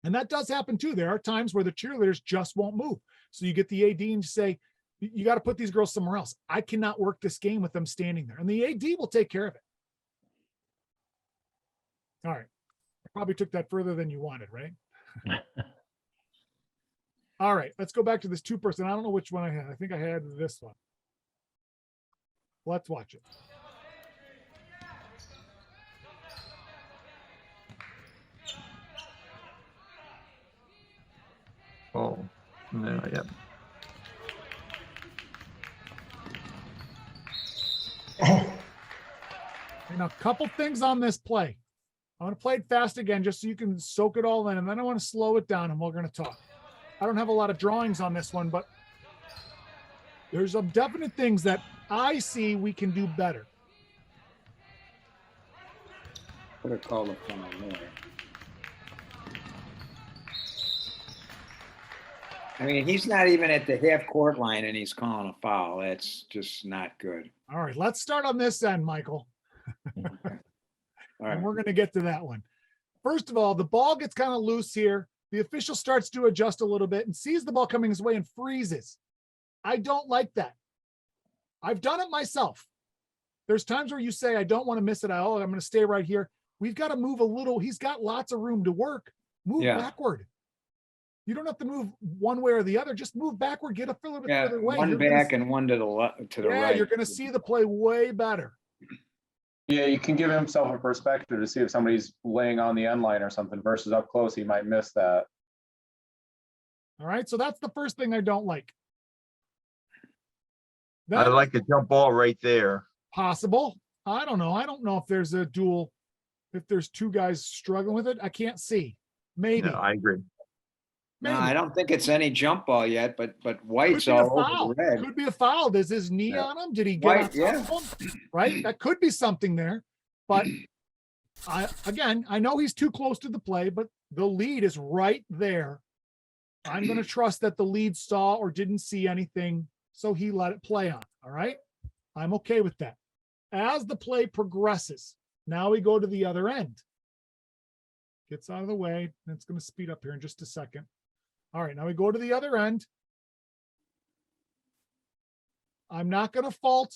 And that does happen too. There are times where the cheerleaders just won't move. So you get the AD and say, you got to put these girls somewhere else. I cannot work this game with them standing there. And the AD will take care of it. All right. I probably took that further than you wanted, right? All right. Let's go back to this 2-person. I don't know which one I had. I think I had this one. Let's watch it. Oh, no, yeah. And a couple things on this play. I'm going to play it fast again just so you can soak it all in, and then I want to slow it down and we're going to talk. I don't have a lot of drawings on this one, but there's some definite things that I see we can do better. Put a call up on there. I mean, he's not even at the half court line and he's calling a foul. That's just not good. All right, let's start on this end, Michael. Okay. All right. And we're going to get to that one. First of all, the ball gets kind of loose here. The official starts to adjust a little bit and sees the ball coming his way and freezes. I don't like that. I've done it myself. There's times where you say, I don't want to miss it. I'm going to stay right here. We've got to move a little. He's got lots of room to work. Move backward. You don't have to move one way or the other. Just move backward. Get a little bit further away. One back and one to the left, to the right. Yeah, you're going to see the play way better. Yeah, you can give himself a perspective to see if somebody's laying on the end line or something versus up close, he might miss that. All right, so that's the first thing I don't like. I Then like a jump ball right there. possible. I don't know. I don't know if there's a dual, if there's two guys struggling with it. I can't see. Maybe. No, I agree. No, Maybe. I don't think it's any jump ball yet, but Could White's be a all over foul. the red. Could be a foul. Does his knee Yeah. on him? Did he get White, on top yeah. of him? Right? That could be something there. But I know he's too close to the play, but the lead is right there. I'm going to trust that the lead saw or didn't see anything, so he let it play on. All right? I'm okay with that. As the play progresses, now we go to the other end. Gets out of the way. And it's going to speed up here in just a second. All right, now we go to the other end. I'm not going to fault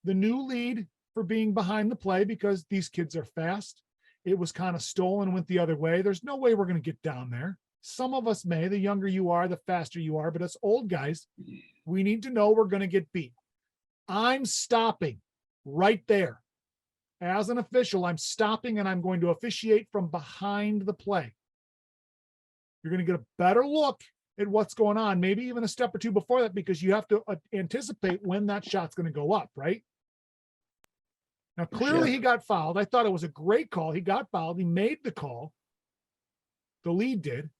the new lead for being behind the play because these kids are fast. It was kind of stolen, went the other way. There's no way we're going to get down there. Some of us may. The younger you are, the faster you are. But as old guys, we need to know we're going to get beat. I'm stopping right there. As an official, I'm stopping and I'm going to officiate from behind the play. You're going to get a better look at what's going on, maybe even a step or two before that, because you have to anticipate when that shot's going to go up, right? Now, clearly he got fouled. I thought it was a great call. He got fouled. He made the call. The lead did.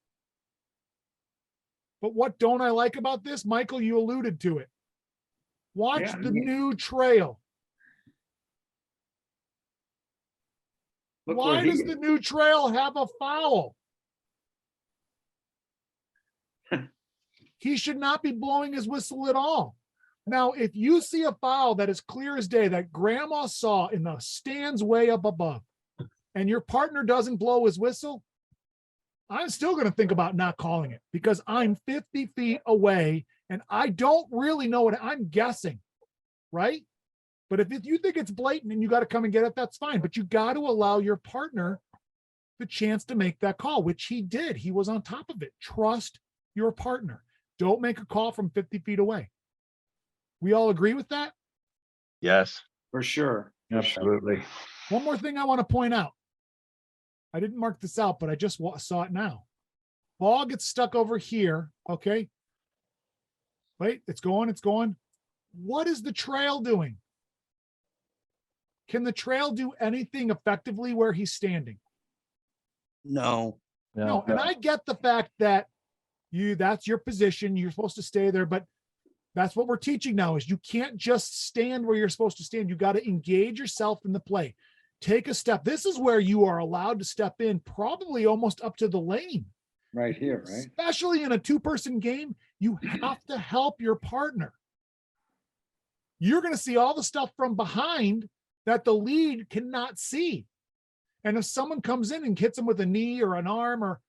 But what don't I like about this? Michael, you alluded to it. Watch the new trail. Why does the new trail have a foul? He should not be blowing his whistle at all. Now, if you see a foul that is clear as day that grandma saw in the stands way up above, and your partner doesn't blow his whistle, I'm still going to think about not calling it because I'm 50 feet away and I don't really know what I'm guessing, right? But if you think it's blatant and you got to come and get it, that's fine. But you got to allow your partner the chance to make that call, which he did. He was on top of it. Trust your partner. Don't make a call from 50 feet away. We all agree with that? Yes. For sure. Absolutely. One more thing I want to point out. I didn't mark this out, but I just saw it now. Ball gets stuck over here. Okay. Wait, it's going, it's going. What is the trail doing? Can the trail do anything effectively where he's standing? No. No. And I get the fact that that's your position. You're supposed to stay there, but that's what we're teaching now is you can't just stand where you're supposed to stand. You got to engage yourself in the play. Take a step. This is where you are allowed to step in, probably almost up to the lane. Right here, right? Especially in a two-person game, you have to help your partner. You're going to see all the stuff from behind that the lead cannot see. And if someone comes in and hits him with a knee or an arm or,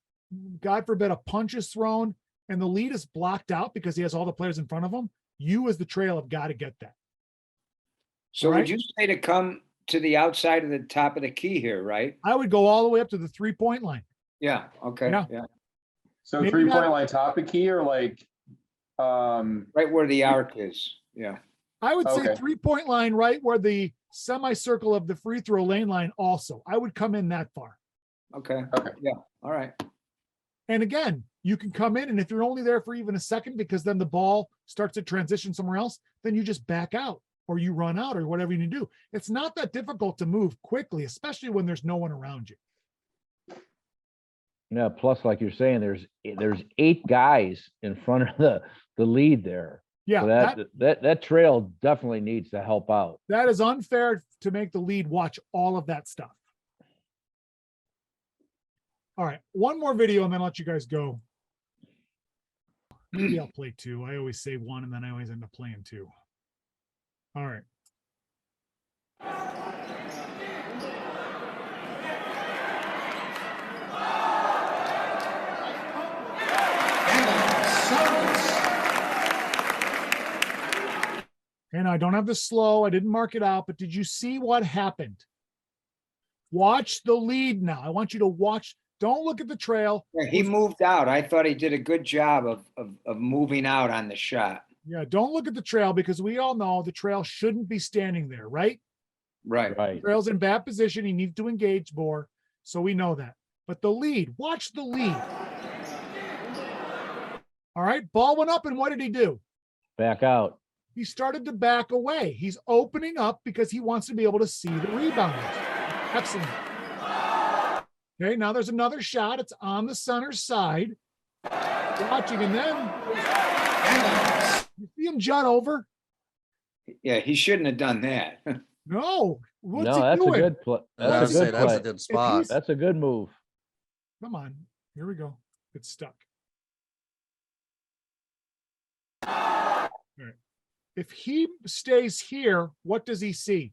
God forbid, a punch is thrown and the lead is blocked out because he has all the players in front of him, you as the trail have got to get that. So Right? would you say to come to the outside of the top of the key here, right? I would go all the way up to the 3-point line. Yeah. Okay. Yeah. Yeah. So Maybe 3-point not- line top of key or like, Right where the arc is. Yeah. I would say Okay. 3-point line right where the semicircle of the free throw lane line also. I would come in that far. Okay. Okay. Yeah. All right. And again, you can come in and if you're only there for even a second because then the ball starts to transition somewhere else, then you just back out or you run out or whatever you need to do. It's not that difficult to move quickly, especially when there's no one around you. Yeah, plus, like you're saying, there's 8 guys in front of the lead there. Yeah, So that trail definitely needs to help out. that is unfair to make the lead watch all of that stuff. All right, one more video and then I'll let you guys go. Maybe I'll play 2. I always say 1 and then I always end up playing 2. All right. And I don't have the slow. I didn't mark it out, but did you see what happened? Watch the lead now. I want you to watch. Don't look at the trail. Yeah, he moved out. I thought he did a good job of moving out on the shot. Yeah, don't look at the trail because we all know the trail shouldn't be standing there, right? Right. Right. Trail's in bad position. He needs to engage more. So we know that. But the lead, watch the lead. All right, ball went up, and what did he do? Back out. He started to back away. He's opening up because he wants to be able to see the rebounders. Excellent. Okay, now there's another shot. It's on the center side. Watching, and then you see him jut over. Yeah, he shouldn't have done that. No, what's No, he that's doing? a good play. I was That's a gonna say, good that's play. a good spot. That's a good move. Come on, here we go. It's stuck. All right. If he stays here, what does he see?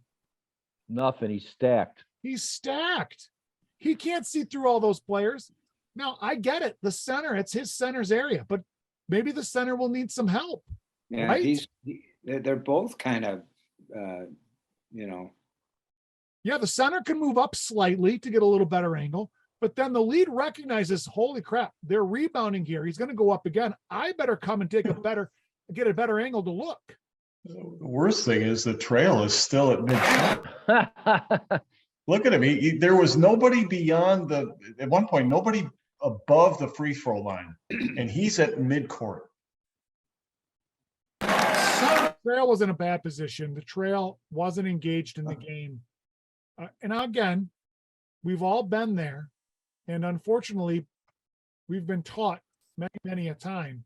Nothing. He's stacked. He's stacked. He can't see through all those players. Now, I get it. The center, it's his center's area, but maybe the center will need some help. Yeah, right? they're both kind of, Yeah, the center can move up slightly to get a little better angle, but then the lead recognizes, holy crap, they're rebounding here. He's going to go up again. I better come and get a better angle to look. The worst thing is the trail is still at mid-court. Look at him. There was nobody beyond at one point, nobody above the free throw line, and he's at mid-court. The trail was in a bad position. The trail wasn't engaged in the game. And again, we've all been there. And unfortunately, we've been taught many a time,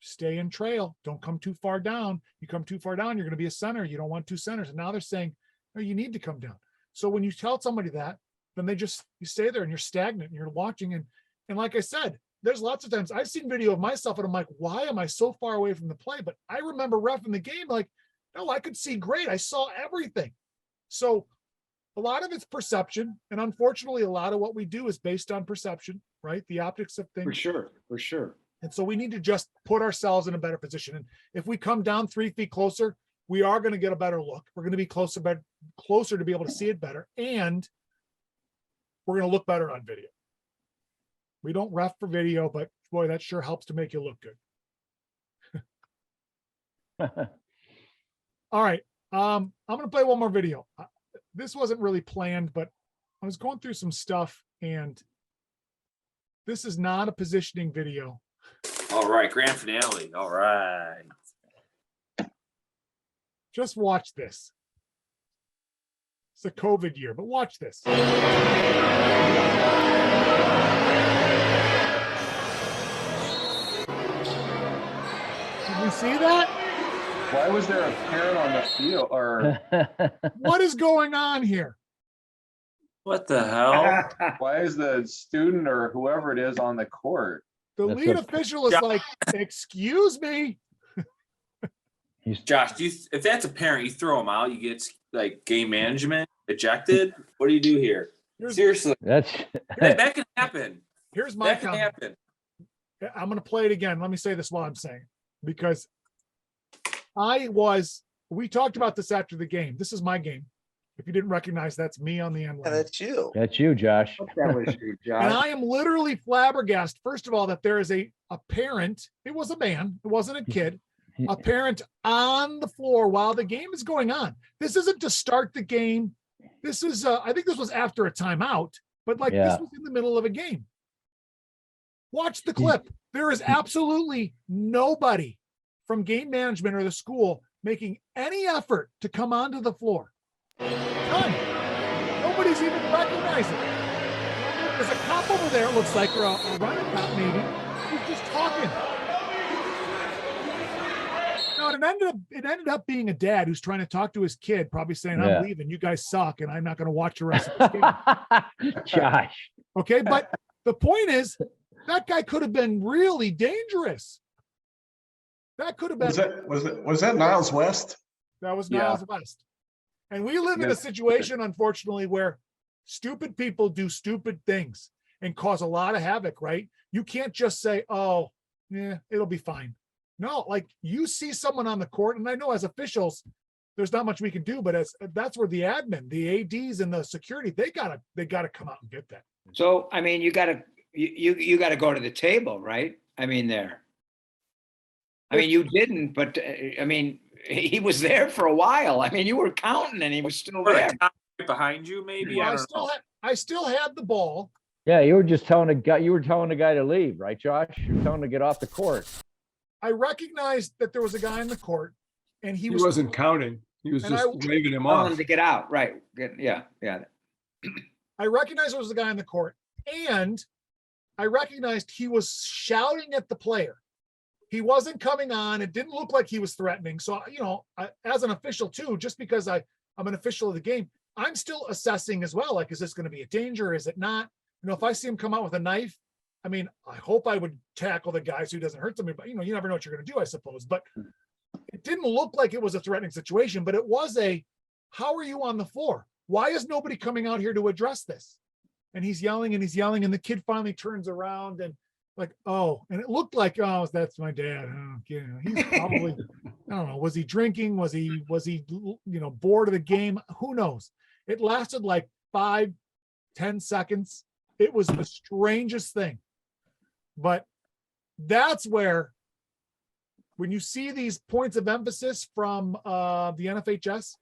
stay in trail. Don't come too far down. You come too far down, you're going to be a center. You don't want two centers. And now they're saying, no, you need to come down. So when you tell somebody that, then you stay there and you're stagnant and you're watching. And like I said, there's lots of times I've seen video of myself and I'm like, why am I so far away from the play? But I remember reffing the game like, no, I could see great. I saw everything. So a lot of it's perception. And unfortunately, a lot of what we do is based on perception, right? The optics of things. For sure. And so we need to just put ourselves in a better position. And if we come down 3 feet closer, we are going to get a better look. We're going to be closer to be able to see it better. And we're going to look better on video. We don't ref for video, but boy, that sure helps to make you look good. All right. I'm going to play one more video. This wasn't really planned, but I was going through some stuff and this is not a positioning video. All right, grand finale. All right. Just watch this. It's a COVID year, but watch this. Did you see that? Why was there a parent on the field? Or what is going on here? What the hell? Why is the student or whoever it is on the court? The lead official is like, excuse me. Josh, if that's a parent, you throw him out, you get like game management, ejected. What do you do here? Seriously. That can happen. Here's my comment. Happen. I'm going to play it again. Let me say this while I'm saying it, because we talked about this after the game. This is my game. If you didn't recognize, that's me on the end line. That's you. That's you, Josh. That was you, Josh. And I am literally flabbergasted. First of all, that there is a parent. It was a man. It wasn't a kid. A parent on the floor while the game is going on. This isn't to start the game. This is, I think this was after a timeout, but this was in the middle of a game. Watch the clip. There is absolutely nobody from game management or the school making any effort to come onto the floor. None. Nobody's even recognizing it. There's a cop over there, it looks like, or a running cop maybe, who's just talking. No, it ended up being a dad who's trying to talk to his kid, probably saying, I'm leaving, you guys suck, and I'm not going to watch the rest of the game. Josh. Okay, but the point is, that guy could have been really dangerous. That could have been. Was that Niles West? That was Niles West. And we live in a situation, unfortunately, where stupid people do stupid things and cause a lot of havoc, right? You can't just say, oh, yeah, it'll be fine. No, like you see someone on the court, and I know as officials, there's not much we can do, but that's where the admin, the ADs and the security, they gotta come out and get that. So, I mean, you gotta go to the table, right? I mean, you didn't, but I mean, he was there for a while. I mean, you were counting and he was still there. behind you, maybe. Well, I don't know. I still had the ball. Yeah, you were just telling the guy, you were telling the guy to leave, right, Josh? You're telling him to get off the court. I recognized that there was a guy in the court, and he wasn't counting. He was just waving him Telling off. him to get out, right? Yeah. I recognized there was a guy in the court, and I recognized he was shouting at the player. He wasn't coming on. It didn't look like he was threatening. So, as an official too, just because I'm an official of the game, I'm still assessing as well. Like, is this going to be a danger? Is it not? If I see him come out with a knife, I mean, I hope I would tackle the guy so he doesn't hurt somebody, but you never know what you're going to do, I suppose. But it didn't look like it was a threatening situation, but it was how are you on the floor? Why is nobody coming out here to address this? And he's yelling and he's yelling, and the kid finally turns around and like, oh, and it looked like, oh, that's my dad. Oh, he's probably, I don't know, was he drinking? Was he, bored of the game? Who knows? It lasted like 5-10 seconds. It was the strangest thing. But that's where, when you see these points of emphasis from the NFHS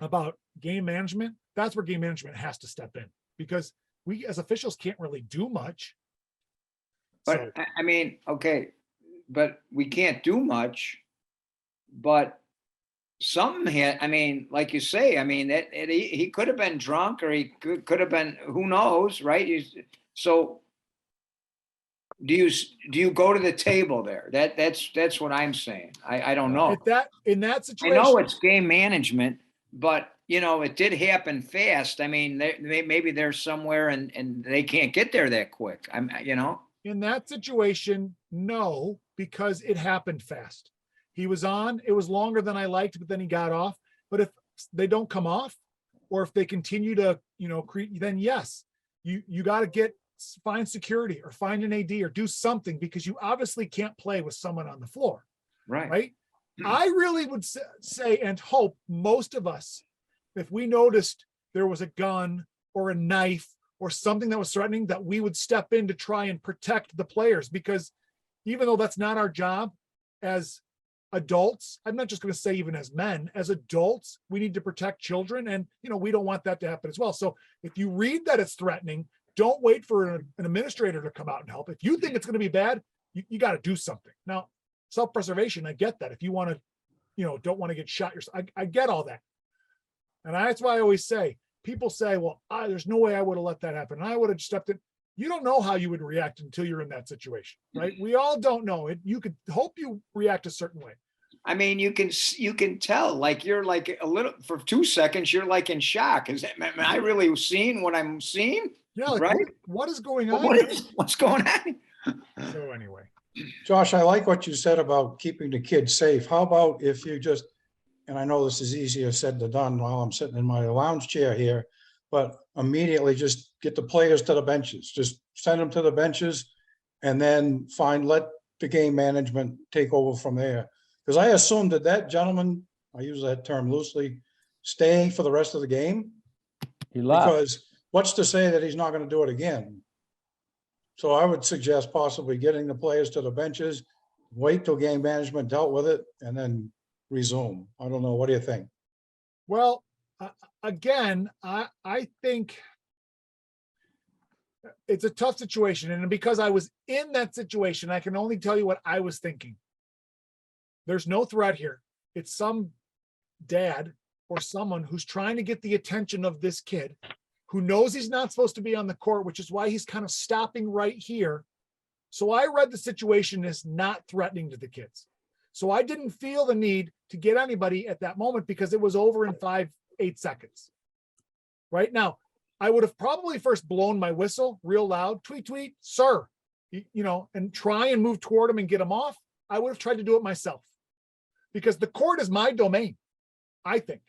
about game management, that's where game management has to step in, because we as officials can't really do much. But so, I mean, okay, but we can't do much, but something had, I mean, like you say, I mean, he could have been drunk, or he could have been, who knows, right? So do you go to the table there? That's what I'm saying. I don't know. In that situation, I know it's game management, but it did happen fast. I mean, maybe they're somewhere and they can't get there that quick. In that situation, no, because it happened fast. He was on, it was longer than I liked, but then he got off. But if they don't come off, or if they continue to, then yes, you got to find security or find an AD or do something, because you obviously can't play with someone on the floor. Right. I really would say and hope most of us, if we noticed there was a gun or a knife or something that was threatening, that we would step in to try and protect the players, because even though that's not our job as adults, I'm not just going to say even as men, as adults, we need to protect children, and we don't want that to happen as well. So if you read that it's threatening, don't wait for an administrator to come out and help. If you think it's going to be bad, you got to do something. Now, self-preservation, I get that. If you want to, don't want to get shot yourself, I get all that. And that's why I always say, people say, well, there's no way I would have let that happen, and I would have stepped in. You don't know how you would react until you're in that situation, right? We all don't know it. You could hope you react a certain way. I mean, you can tell, like, you're like a little, for 2 seconds, you're like in shock. Am I really seeing what I'm seeing? Yeah, like, right? What is going on? What's going on? So anyway. Josh, I like what you said about keeping the kids safe. How about if you just, and I know this is easier said than done while I'm sitting in my lounge chair here, but immediately just get the players to the benches, just send them to the benches, and then let the game management take over from there. Because I assumed that gentleman, I use that term loosely, staying for the rest of the game. He left. Because what's to say that he's not going to do it again? So I would suggest possibly getting the players to the benches, wait till game management dealt with it, and then resume. I don't know. What do you think? Well, again, I think it's a tough situation. And because I was in that situation, I can only tell you what I was thinking. There's no threat here. It's some dad or someone who's trying to get the attention of this kid, who knows he's not supposed to be on the court, which is why he's kind of stopping right here. So I read the situation as not threatening to the kids. So I didn't feel the need to get anybody at that moment, because it was over in 5-8 seconds. Right now, I would have probably first blown my whistle real loud, tweet, tweet, sir, and try and move toward him and get him off. I would have tried to do it myself, because the court is my domain, I think.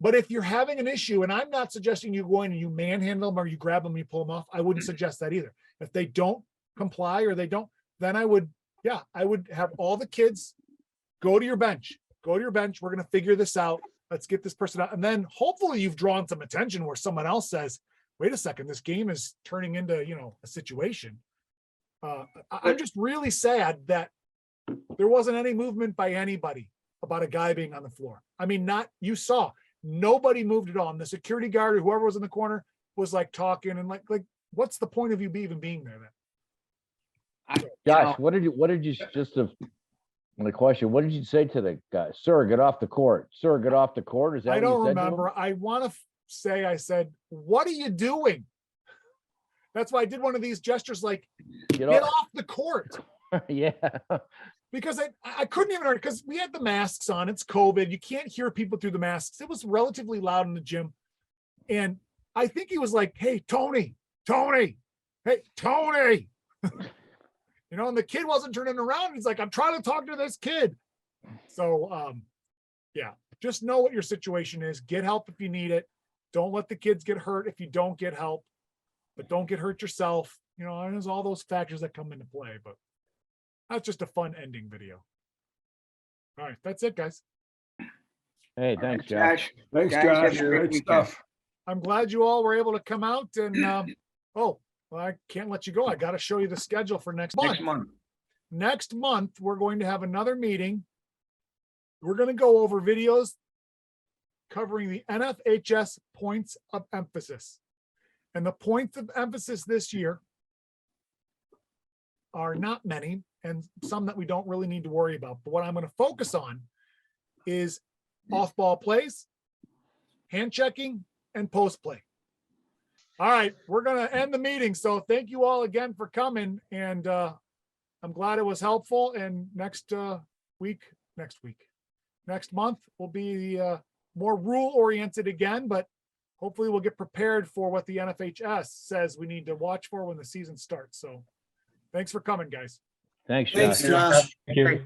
But if you're having an issue, and I'm not suggesting you go in and you manhandle them or you grab them and you pull them off, I wouldn't suggest that either. If they don't comply or they don't, then I would have all the kids go to your bench. We're going to figure this out. Let's get this person out. And then hopefully you've drawn some attention where someone else says, wait a second, this game is turning into, a situation. I'm just really sad that there wasn't any movement by anybody about a guy being on the floor. I mean, you saw Nobody moved at all. And the security guard or whoever was in the corner was like talking and like, what's the point of you even being there then? Josh, what did you just have the question? What did you say to the guy? Sir, get off the court. Sir, get off the court. Is that I what you don't said to him? remember. I want to say I said, what are you doing? That's why I did one of these gestures like, get off the court. Yeah. Because I couldn't even, because we had the masks on. It's COVID. You can't hear people through the masks. It was relatively loud in the gym. And I think he was like, hey, Tony, hey, Tony. You know, and the kid wasn't turning around. He's like, I'm trying to talk to this kid. So, yeah, just know what your situation is. Get help if you need it. Don't let the kids get hurt if you don't get help, but don't get hurt yourself. You know, and there's all those factors that come into play, but that's just a fun ending video. All right, that's it, guys. Hey, thanks, Josh. Thanks, Guys, Josh. have a great Great weekend. stuff. I'm glad you all were able to come out and, oh, well, I can't let you go. I got to show you the schedule for next month. Next month, we're going to have another meeting. We're going to go over videos covering the NFHS points of emphasis. And the points of emphasis this year are not many, and some that we don't really need to worry about. But what I'm going to focus on is off-ball plays, hand checking, and post play. All right, we're going to end the meeting. So thank you all again for coming. And I'm glad it was helpful. And next month will be more rule oriented again, but hopefully we'll get prepared for what the NFHS says we need to watch for when the season starts. So thanks for coming, guys. Thanks, Josh. Thank you.